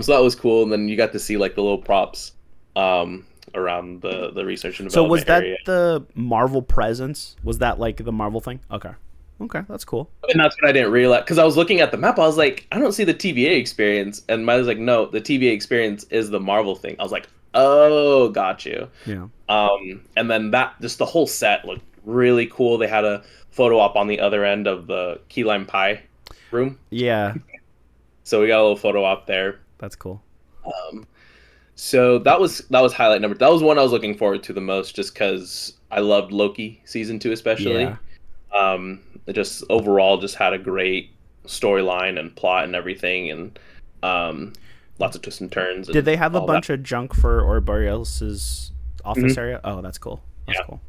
S2: So that was cool, and then you got to see like the little props. Around the research and development.
S1: So was that
S2: area.
S1: the Marvel presence? Was that like the Marvel thing? Okay, that's cool.
S2: And that's what I didn't realize, because I was looking at the map. I was like, I don't see the TVA experience, and Maya was like, no, the TVA experience is the Marvel thing. I was like, oh, got you.
S1: Yeah.
S2: And then just the whole set looked really cool. They had a photo op on the other end of the key lime pie room.
S1: Yeah.
S2: So we got a little photo op there.
S1: That's cool.
S2: So that was highlight number. That was one I was looking forward to the most, just because I loved Loki season 2 especially.
S1: Yeah.
S2: It just overall just had a great storyline and plot and everything, and lots of twists and turns.
S1: Did they have a bunch of junk for Ouroboros' office area? Oh, that's cool. That's cool.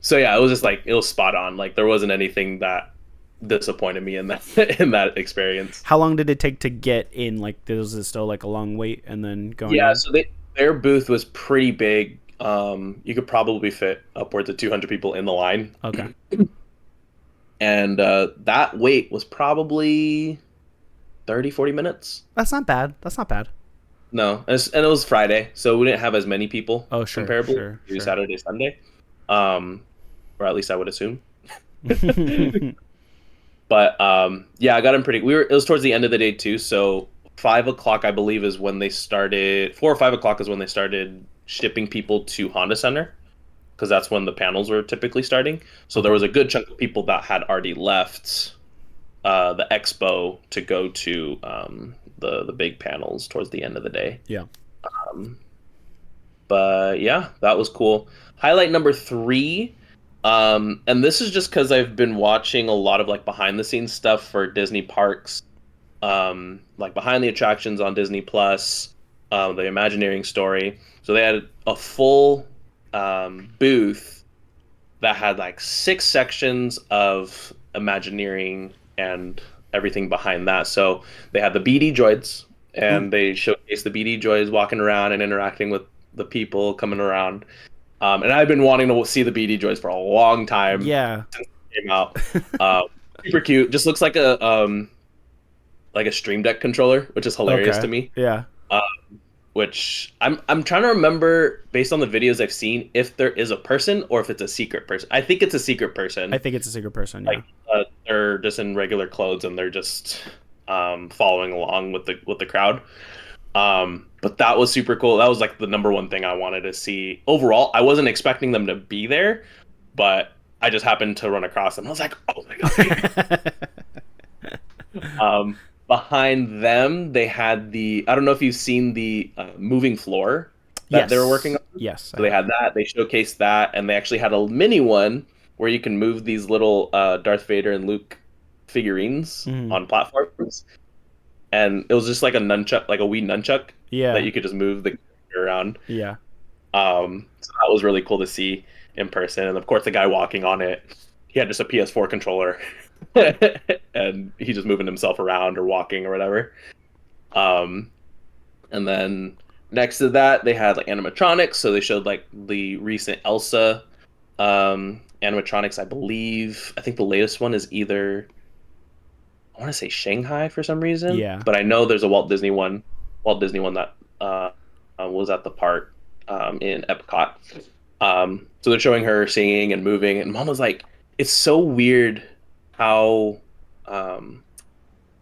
S2: So yeah, it was just like it was spot on. Like there wasn't anything that disappointed me in that experience.
S1: How long did it take to get in? Like, was it still like a long wait and then going?
S2: Yeah, so their booth was pretty big. You could probably fit upwards of 200 people in the line.
S1: Okay.
S2: And that wait was probably 30-40 minutes.
S1: That's not bad. That's not bad.
S2: No, and it was Friday, so we didn't have as many people
S1: Oh, sure,
S2: comparably
S1: sure,
S2: to
S1: sure.
S2: Saturday, Sunday, or at least I would assume. But yeah, I got in pretty. It was towards the end of the day too, so 5 o'clock I believe is when they started. 4 or 5 o'clock is when they started shipping people to Honda Center because that's when the panels were typically starting. So there
S1: Okay.
S2: was a good chunk of people that had already left the expo to go to the big panels towards the end of the day.
S1: Yeah.
S2: Um, but yeah, that was cool. Highlight number three, and this is just because I've been watching a lot of like behind the scenes stuff for Disney parks, like behind the attractions on Disney Plus, the Imagineering story. So they had a full booth that had like 6 sections of Imagineering and everything behind that. So they had the BD droids,
S1: Ooh.
S2: and they showcased the BD droids walking around and interacting with the people coming around. And I've been wanting to see the BD droids for a long time
S1: Yeah.
S2: since it came out. Um, Super cute. Just looks like a Stream Deck controller, which is hilarious to
S1: Okay.
S2: me.
S1: Yeah.
S2: Uh, which I'm trying to remember based on the videos I've seen if there is a person or if it's a secret person. I think it's a secret
S1: I
S2: person.
S1: think it's a secret person. Yeah.
S2: Like they're just in regular clothes and they're just following along with the crowd. But that was super cool. That was like the number one thing I wanted to see. Overall, I wasn't expecting them to be there, but I just happened to run across them. I was like, oh my god, they're here. Behind them, they had the I don't know if you've seen the moving floor that they were working
S1: Yes.
S2: on.
S1: Yes, I
S2: So they
S1: have.
S2: had that. They showcased that, and they actually had a mini one where you can move these little Darth Vader and Luke figurines
S1: Mhm.
S2: on platforms, and it was just like a nunchuck, like a Wii nunchuck that
S1: Yeah.
S2: you could just move the character around.
S1: Yeah.
S2: So that was really cool to see in person, and of course the guy walking on it, he had just a PS4 controller, and he's just moving himself around or walking or whatever. Um, and then next to that, they had like animatronics. So they showed like the recent Elsa animatronics. I think the latest one is either I want to say Shanghai for some reason,
S1: Yeah.
S2: but I know there's a Walt Disney one that was at the park in Epcot. So they're showing her singing and moving, and Mom was like, "It's so weird how um,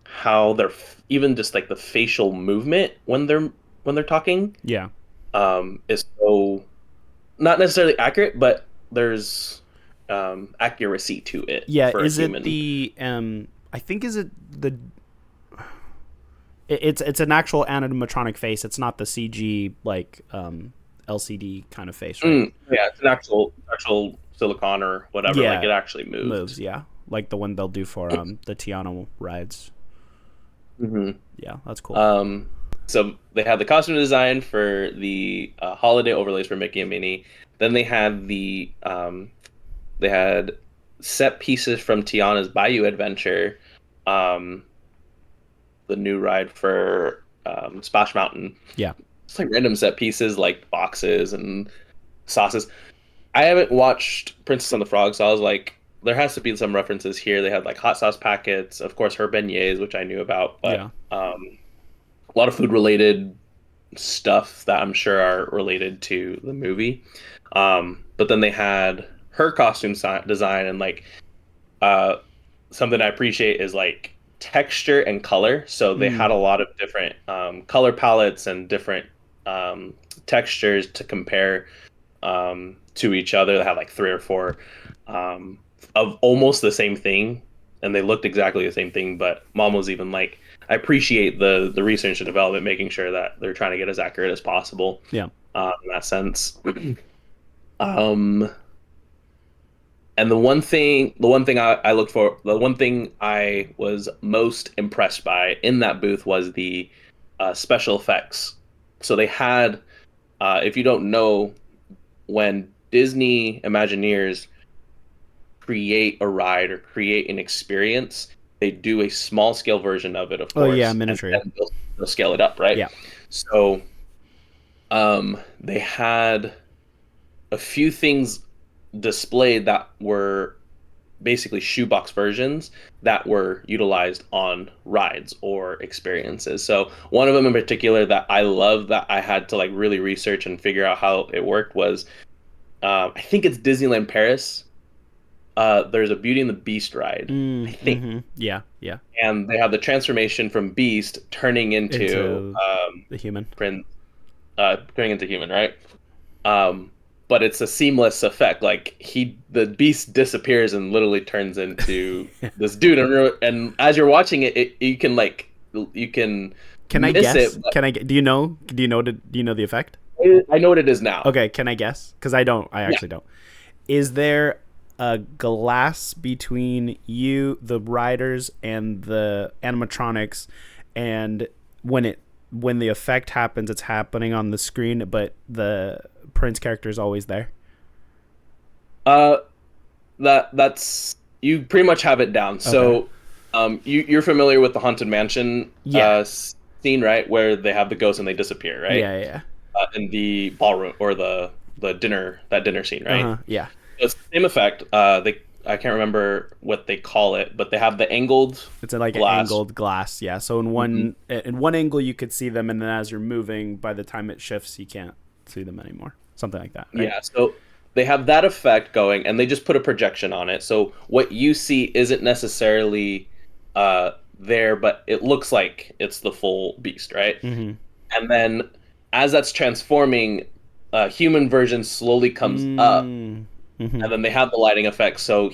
S2: how they're even just like the facial movement when they're talking
S1: Yeah.
S2: is so not necessarily accurate, but there's accuracy to it
S1: Yeah.
S2: for a
S1: Is it
S2: human."
S1: the I think is it the it's an actual animatronic face. It's not the CG like LCD kind of face, right?
S2: Yeah, it's an actual silicon or whatever. Like
S1: Yeah.
S2: it actually moved.
S1: Moves, yeah. Like the one they'll do for the Tiana rides.
S2: hmm
S1: Yeah, that's cool.
S2: Um, so they had the costume design for the holiday overlays for Mickey and Minnie. Then they had set pieces from Tiana's Bayou Adventure, um, the new ride for Splash Mountain.
S1: Yeah.
S2: It's like random set pieces like boxes and sauces. I haven't watched Princess and the Frog, so I was like, there has to be some references here. They had like hot sauce packets, of course, her beignets, which I knew about, but
S1: Yeah.
S2: a lot of food related stuff that I'm sure are related to the movie. But then they had her costume design and like uh, something I appreciate is like texture and color. So they
S1: Mm.
S2: had a lot of different color palettes and different um, textures to compare to each other. They had like three or four um, of almost the same thing, and they looked exactly the same thing. But Mom was even like, I appreciate the research and development, making sure that they're trying to get as accurate as possible
S1: Yeah.
S2: in that sense. um, and the one thing I was most impressed by in that booth was the special effects. So they had, if you don't know, when Disney Imagineers create a ride or create an experience, they do a small scale version of it, of
S1: Oh yeah,
S2: course, and
S1: miniature.
S2: then they'll scale it up, right?
S1: Yeah.
S2: So they had a few things displayed that were basically shoebox versions that were utilized on rides or experiences. So one of them in particular that I love that I had to like really research and figure out how it worked was I think it's Disneyland Paris. There's a Beauty and the Beast ride, I think,
S1: Yeah, yeah.
S2: and they have the transformation from Beast turning into
S1: the human.
S2: Prince, turning into human, right? But it's a seamless effect. Like the Beast disappears and literally turns into this dude, and as you're watching it, you can
S1: Can I
S2: miss
S1: guess?
S2: it.
S1: Can I? Do you know? Do you know? Do you know the effect?
S2: I know what it is now.
S1: Okay. Can I guess? Because I don't. I actually don't. Is there a glass between you, the riders, and the animatronics, and when the effect happens, it's happening on the screen, but the Prince character is always there?
S2: That's you pretty much have it down. So, you're familiar with the Haunted Mansion scene, right? Where they have the ghosts and they disappear, right?
S1: Yeah.
S2: In the ballroom or the dinner scene, right?
S1: Yeah.
S2: It's the same effect. I can't remember what they call it, but they have the angled.
S1: It's like glass. An angled glass, yeah. So in one angle you could see them, and then as you're moving, by the time it shifts, you can't see them anymore. Something like that. Right?
S2: Yeah. So they have that effect going, and they just put a projection on it. So what you see isn't necessarily there, but it looks like it's the full Beast, right?
S1: Mm-hmm.
S2: And then as that's transforming, human version slowly comes up.
S1: Mm-hmm.
S2: And then they have the lighting effect. So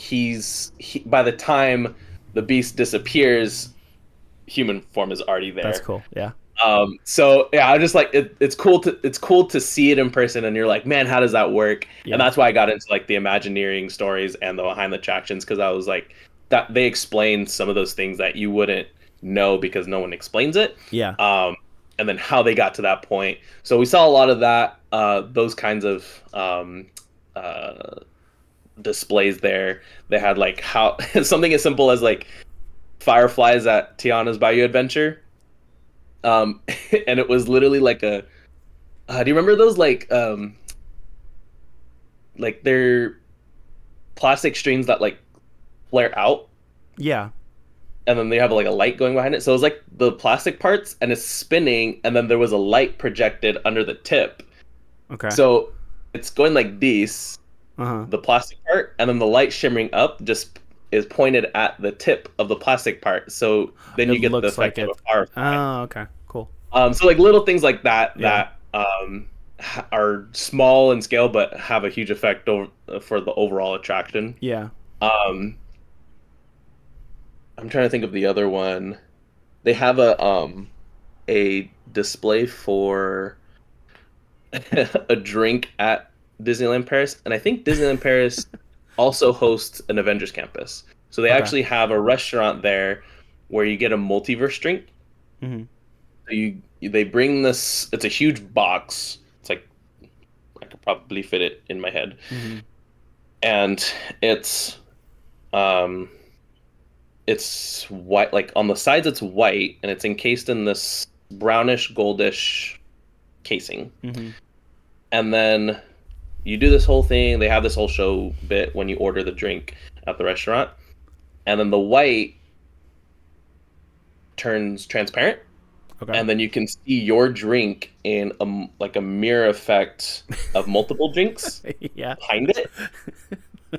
S2: by the time the Beast disappears, human form is already there.
S1: That's cool. Yeah.
S2: So yeah, I just like it's cool to see it in person, and you're like, man, how does that work? Yeah. And that's why I got into like the Imagineering stories and the behind the attractions, because I was like, that they explain some of those things that you wouldn't know because no one explains it.
S1: Yeah.
S2: And then how they got to that point. So we saw a lot of that, those kinds of displays there. They had like how something as simple as like fireflies at Tiana's Bayou Adventure, and it was literally like a do you remember those like they're plastic strings that like flare out,
S1: yeah,
S2: and then they have like a light going behind it, so it was like the plastic parts and it's spinning, and then there was a light projected under the tip.
S1: Okay,
S2: so it's going like this, the plastic part, and then the light shimmering up just is pointed at the tip of the plastic part. So then you get the effect of a firefly.
S1: Oh, okay, cool.
S2: So like little things like that that are small in scale but have a huge effect for the overall attraction.
S1: Yeah.
S2: I'm trying to think of the other one. They have a display for a drink at Disneyland Paris, and I think Disneyland Paris also hosts an Avengers campus. So they actually have a restaurant there where you get a multiverse drink.
S1: Mm-hmm.
S2: So they bring this. It's a huge box. It's like I could probably fit it in my head, and it's white. Like on the sides, it's white, and it's encased in this brownish goldish casing, and then you do this whole thing. They have this whole show bit when you order the drink at the restaurant, and then the white turns transparent, and then you can see your drink in a mirror effect of multiple drinks behind it,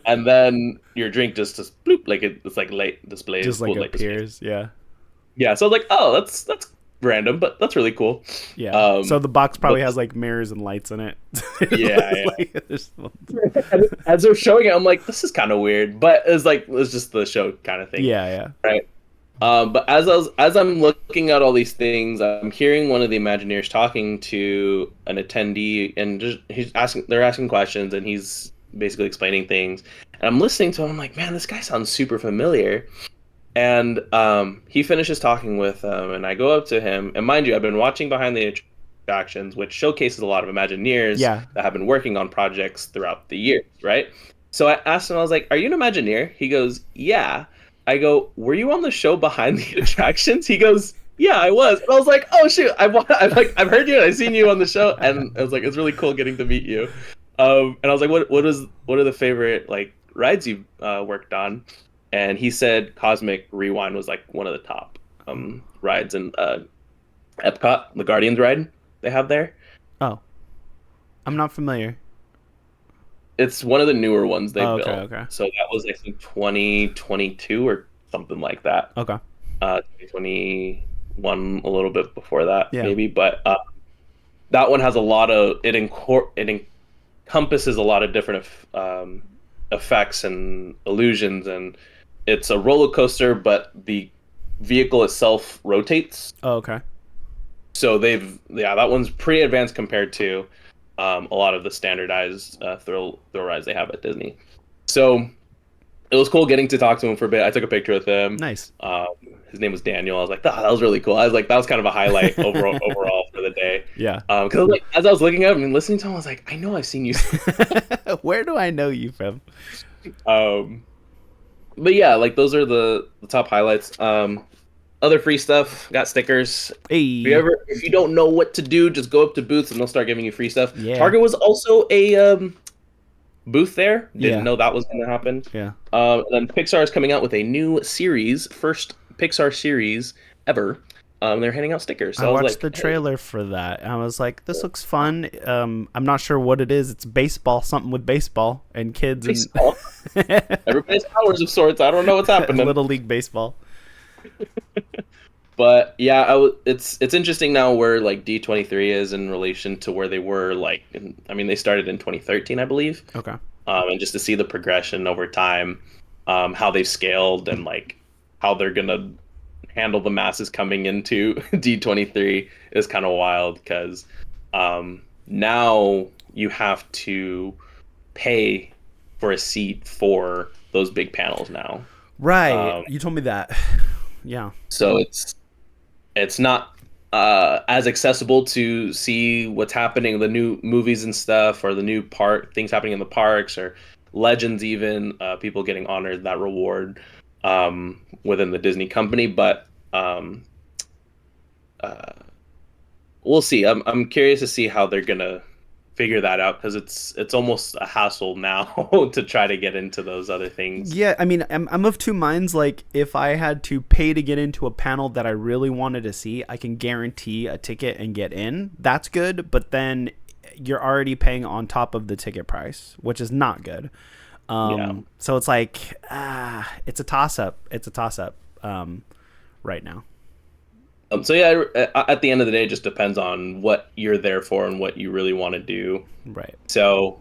S2: and then your drink just bloop, like it's like light displays,
S1: just like appears,
S2: yeah. So I was like, oh, that's random, but that's really cool.
S1: Yeah. So the box probably has like mirrors and lights in it.
S2: Yeah. As they're showing it, I'm like, this is kind of weird, but it's just the show kind of thing.
S1: Yeah.
S2: Right. But as I'm looking at all these things, I'm hearing one of the Imagineers talking to an attendee, and they're asking questions, and he's basically explaining things. And I'm listening to him. I'm like, man, this guy sounds super familiar. And he finishes talking with them, and I go up to him. And mind you, I've been watching Behind the Attractions, which showcases a lot of Imagineers that have been working on projects throughout the years, right? So I asked him, I was like, are you an Imagineer? He goes, yeah. I go, were you on the show Behind the Attractions? He goes, yeah, I was. And I was like, oh shoot, I've heard you and I've seen you on the show, and I was like, it's really cool getting to meet you. And I was like, what are the favorite like rides you've worked on, and he said Cosmic Rewind was like one of the top rides in Epcot, the Guardians ride they have there.
S1: Oh, I'm not familiar.
S2: It's one of the newer ones they
S1: Oh, okay,
S2: built.
S1: okay,
S2: So that was I think 2022 or something like that.
S1: okay.
S2: 2021, a little bit before that
S1: Yeah.
S2: maybe, but that one has a lot of it encompasses a lot of different effects and illusions, and it's a roller coaster, but the vehicle itself rotates.
S1: Oh, okay.
S2: So that one's pretty advanced compared to a lot of the standardized thrill rides they have at Disney. So it was cool getting to talk to him for a bit. I took a picture with him.
S1: Nice.
S2: His name was Daniel. I was like, oh, that was really cool. I was like, that was kind of a highlight overall for the day.
S1: Yeah.
S2: Because like, as I was looking at him and listening to him, I was like, I know I've seen you.
S1: Where do I know you from?
S2: But yeah, like those are the top highlights. Other free stuff, got stickers.
S1: Hey.
S2: If you don't know what to do, just go up to booths and they'll start giving you free stuff.
S1: Yeah.
S2: Target was also a booth there. Didn't
S1: Yeah.
S2: know that was going to happen.
S1: Yeah.
S2: And then Pixar is coming out with a new series, first Pixar series ever. They're handing out stickers. So
S1: I
S2: was
S1: watched
S2: like,
S1: the trailer for that. And I was like, this looks fun. I'm not sure what it is. It's baseball, something with baseball and kids.
S2: Baseball. Everybody's powers of sorts. I don't know what's happening.
S1: Little League Baseball.
S2: But yeah, it's interesting now where like D23 is in relation to where they were they started in 2013, I believe.
S1: Okay.
S2: And just to see the progression over time, how they've scaled and like how they're gonna handle the masses coming into D23 is kind of wild because now you have to pay for a seat for those big panels now.
S1: Right. You told me that. Yeah.
S2: So it's not as accessible to see what's happening, the new movies and stuff, or the new things happening in the parks, or legends even, people getting honored that reward within the Disney company. But we'll see. I'm curious to see how they're gonna figure that out because it's almost a hassle now to try to get into those other things.
S1: Yeah, I mean, I'm of two minds. Like, if I had to pay to get into a panel that I really wanted to see, I can guarantee a ticket and get in. That's good, but then you're already paying on top of the ticket price, which is not good. So it's like, it's a toss-up. It's a toss-up right now.
S2: So yeah, at the end of the day, it just depends on what you're there for and what you really want to do.
S1: Right.
S2: So,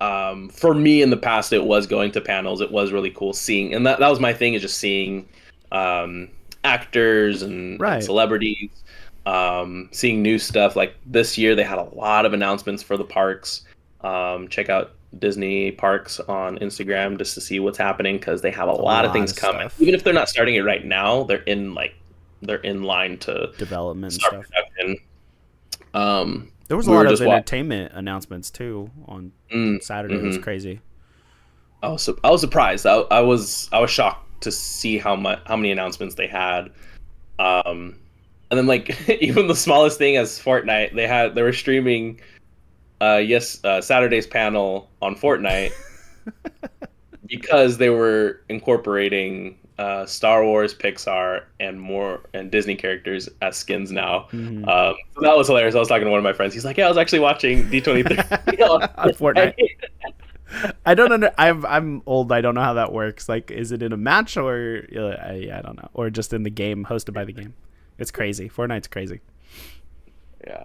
S2: for me in the past, it was going to panels. It was really cool seeing, and that was my thing, is just seeing actors and celebrities, seeing new stuff. Like this year, they had a lot of announcements for the parks. Check out Disney Parks on Instagram just to see what's happening because they have a lot of things coming. Even if they're not starting it right now, they're in line to
S1: development
S2: start
S1: stuff.
S2: Production.
S1: There was a lot of entertainment announcements too on Saturday.
S2: Mm-hmm.
S1: It was crazy.
S2: I was surprised. I was shocked to see how many announcements they had. And then like even the smallest thing as Fortnite, they were streaming Saturday's panel on Fortnite because they were incorporating Star Wars, Pixar, and Disney characters as skins now.
S1: Mm-hmm.
S2: So that was hilarious. I was talking to one of my friends. He's like, "Yeah, I was actually watching D23
S1: on Fortnite." I don't I'm old. I don't know how that works. Like, is it in a match or I don't know, or just in the game hosted by the game? It's crazy. Fortnite's crazy.
S2: Yeah.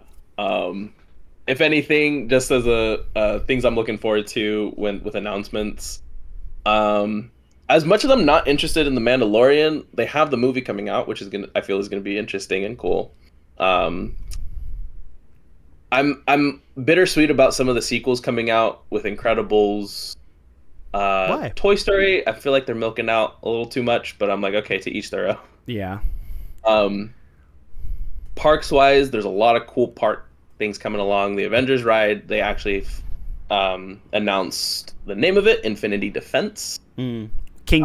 S2: If anything, just as things I'm looking forward to with announcements. As much as I'm not interested in The Mandalorian, they have the movie coming out, which I feel is gonna be interesting and cool. I'm bittersweet about some of the sequels coming out with Incredibles.
S1: Why?
S2: Toy Story, I feel like they're milking out a little too much, but I'm like, okay, to each their own.
S1: Yeah.
S2: Parks wise, there's a lot of cool park things coming along. The Avengers ride, they actually announced the name of it, Infinity Defense.
S1: King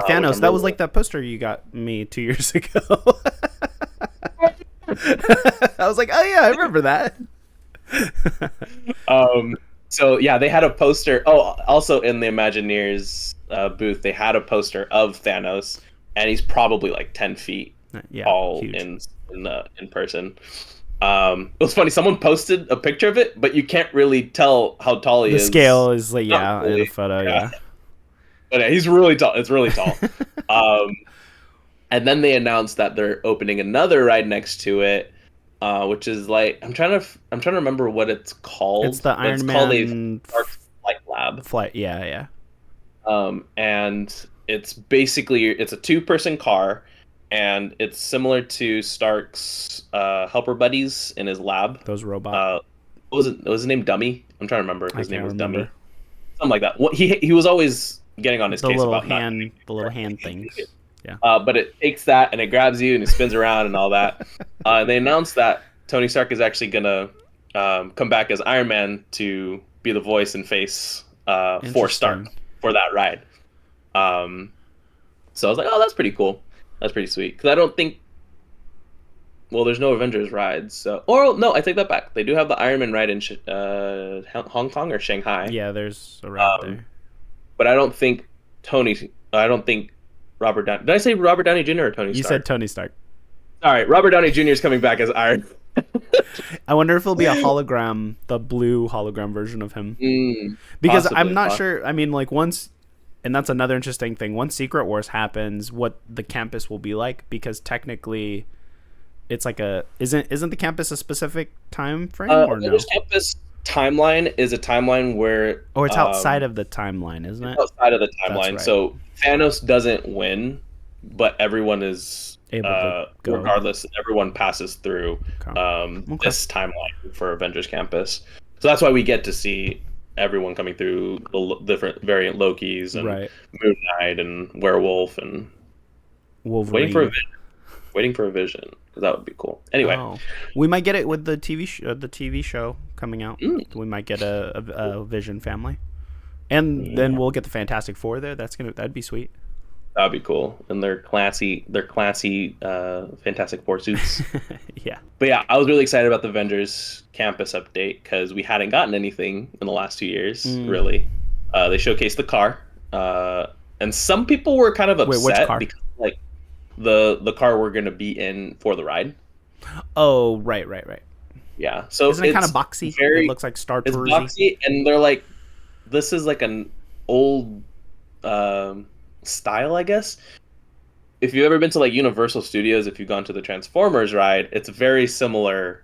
S1: Thanos. That was like that poster you got me 2 years ago. I was like, oh yeah, I remember that.
S2: So yeah, they had a poster. Oh, also in the Imagineers booth, they had a poster of Thanos, and he's probably like 10 feet
S1: Yeah,
S2: tall
S1: huge.
S2: in person. It was funny. Someone posted a picture of it, but you can't really tell how tall he
S1: The
S2: is.
S1: scale is like,
S2: Not
S1: yeah, in a
S2: really.
S1: photo,
S2: Yeah,
S1: yeah.
S2: but yeah, he's really tall. It's really tall. Um, and then they announced that they're opening another ride next to it, which is like I'm trying to remember what it's
S1: It's
S2: called,
S1: the
S2: but it's
S1: Iron
S2: called a
S1: Man
S2: Stark Flight Lab.
S1: flight. Yeah, yeah.
S2: And it's basically it's a two-person car, and it's similar to Stark's helper buddies in his lab.
S1: Those robot.
S2: Uh, what was it? Was his name Dummy? I'm trying to remember if
S1: I
S2: his name
S1: can't
S2: was
S1: remember.
S2: Dummy, something like that. What he was always getting on his case about not.
S1: The little hand things. Yeah.
S2: But it takes that and it grabs you and it spins around and all that. And they announced that Tony Stark is actually gonna come back as Iron Man to be the voice and face for Stark for that ride. So I was like, oh, that's pretty cool. That's pretty sweet. Because I don't think, well, there's no Avengers rides. So, or no, I take that back. They do have the Iron Man ride in Hong Kong or Shanghai.
S1: Yeah, there's a ride there.
S2: But I don't think Robert Downey. Did I say Robert Downey Jr. or Tony Stark?
S1: You said Tony Stark.
S2: All right, Robert Downey Jr. is coming back as Iron.
S1: I wonder if it'll be a hologram, the blue hologram version of him. Because possibly, I'm not sure. I mean, like once, and that's another interesting thing. Once Secret Wars happens, what the campus will be like? Because technically, it's like isn't the campus a specific time frame or no?
S2: Campus timeline is a timeline where
S1: it's outside of the timeline, isn't it?
S2: Outside of the timeline. Right. So Thanos doesn't win, but everyone is able to go. Regardless, everyone passes through this timeline for Avengers Campus. So that's why we get to see everyone coming through the different variant Lokis and Moon Knight and Werewolf and
S1: Wolverine.
S2: Waiting for a Vision, because that would be cool. Anyway,
S1: we might get it with the TV show coming out. We might get a Vision family, and then we'll get the Fantastic Four there. That'd be sweet.
S2: That'd be cool. And they're classy Fantastic Four suits.
S1: Yeah.
S2: But yeah, I was really excited about the Avengers campus update because we hadn't gotten anything in the last 2 years, really. They showcased the car, and some people were kind of upset.
S1: Wait, which car?
S2: Because like the car we're gonna be in for the ride.
S1: Oh, right.
S2: Yeah. So
S1: isn't it kind of boxy? It looks like Star Tours.
S2: It's boxy, and they're like, this is like an old style, I guess. If you've ever been to like Universal Studios, if you've gone to the Transformers ride, it's very similar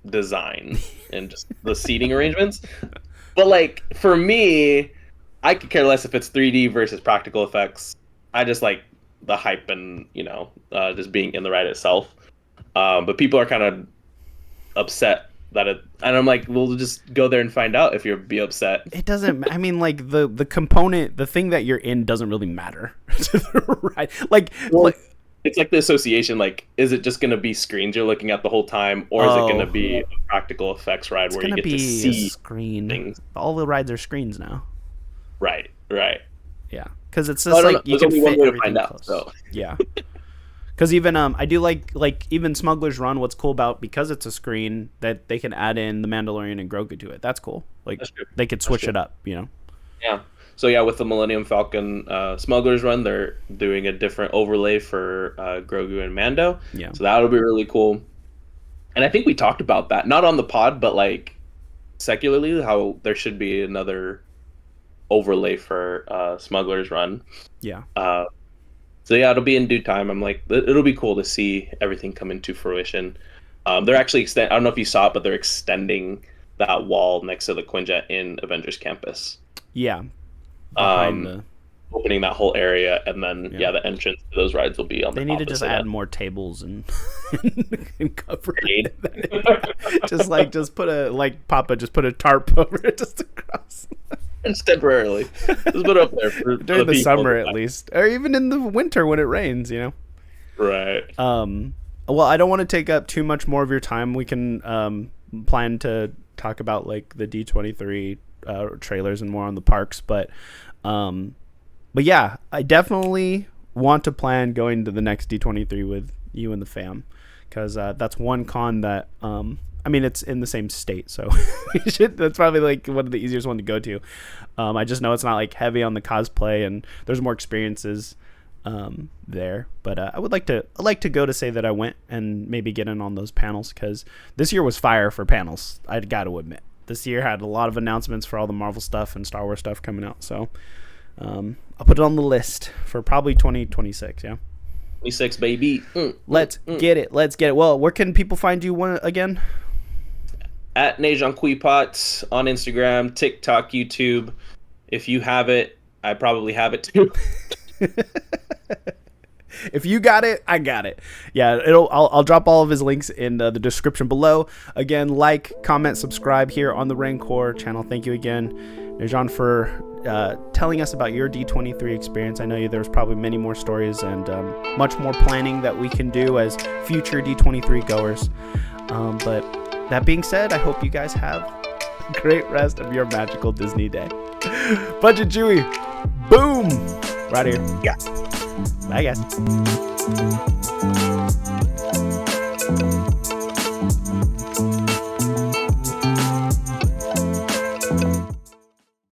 S2: design and just the seating arrangements. But like for me, I could care less if it's 3D versus practical effects. I just like the hype and just being in the ride itself. But people are kind of upset that it, and I'm like, we'll just go there and find out if you'll be upset.
S1: It doesn't. I mean, like the component, the thing that you're in doesn't really matter to the ride. Like
S2: it's like the association. Like, is it just going to be screens you're looking at the whole time, or is it going to be a practical effects ride where you get to see things?
S1: All the rides are screens now.
S2: Right.
S1: Yeah, because it's just like you can fit everything close.
S2: So.
S1: Yeah. Because even I do like even Smuggler's Run. What's cool about, because it's a screen, that they can add in the Mandalorian and Grogu to it. That's cool. Like they could switch it up,
S2: Yeah. So yeah, with the Millennium Falcon Smuggler's Run, they're doing a different overlay for Grogu and Mando.
S1: Yeah.
S2: So that'll be really cool. And I think we talked about that, not on the pod, but like secularly, how there should be another overlay for Smuggler's Run.
S1: Yeah.
S2: So yeah, it'll be in due time. I'm like, it'll be cool to see everything come into fruition. They're actually I don't know if you saw it, but they're extending that wall next to the Quinjet in Avengers Campus.
S1: Yeah.
S2: Opening that whole area, and then the entrance to those rides will be on.
S1: They need to just add more tables and cover it. just put a tarp over it just across.
S2: Just temporarily. Just put it up there for
S1: during the summer at least, or even in the winter when it rains.
S2: Right.
S1: Well, I don't want to take up too much more of your time. We can plan to talk about like the D23 trailers and more on the parks, but yeah, I definitely want to plan going to the next D23 with you and the fam, because that's one con that I mean, it's in the same state, so that's probably like one of the easiest one to go to. I just know it's not like heavy on the cosplay, and there's more experiences there. But I would like to go to say that I went and maybe get in on those panels, because this year was fire for panels. I got to admit, this year had a lot of announcements for all the Marvel stuff and Star Wars stuff coming out. So I'll put it on the list for probably 2026. Yeah.
S2: 26, baby.
S1: Let's get it. Well, where can people find you again?
S2: At Nejon Quipot on Instagram, TikTok, YouTube. If you have it, I probably have it too.
S1: If you got it, I got it. Yeah, I'll drop all of his links in the description below. Again, like, comment, subscribe here on the Rancor channel. Thank you again, Nejon, for telling us about your D23 experience. I know there's probably many more stories and much more planning that we can do as future D23 goers. But that being said, I hope you guys have a great rest of your magical Disney day. Budget Chewy, boom, right here.
S2: Yeah.
S1: Bye, guys.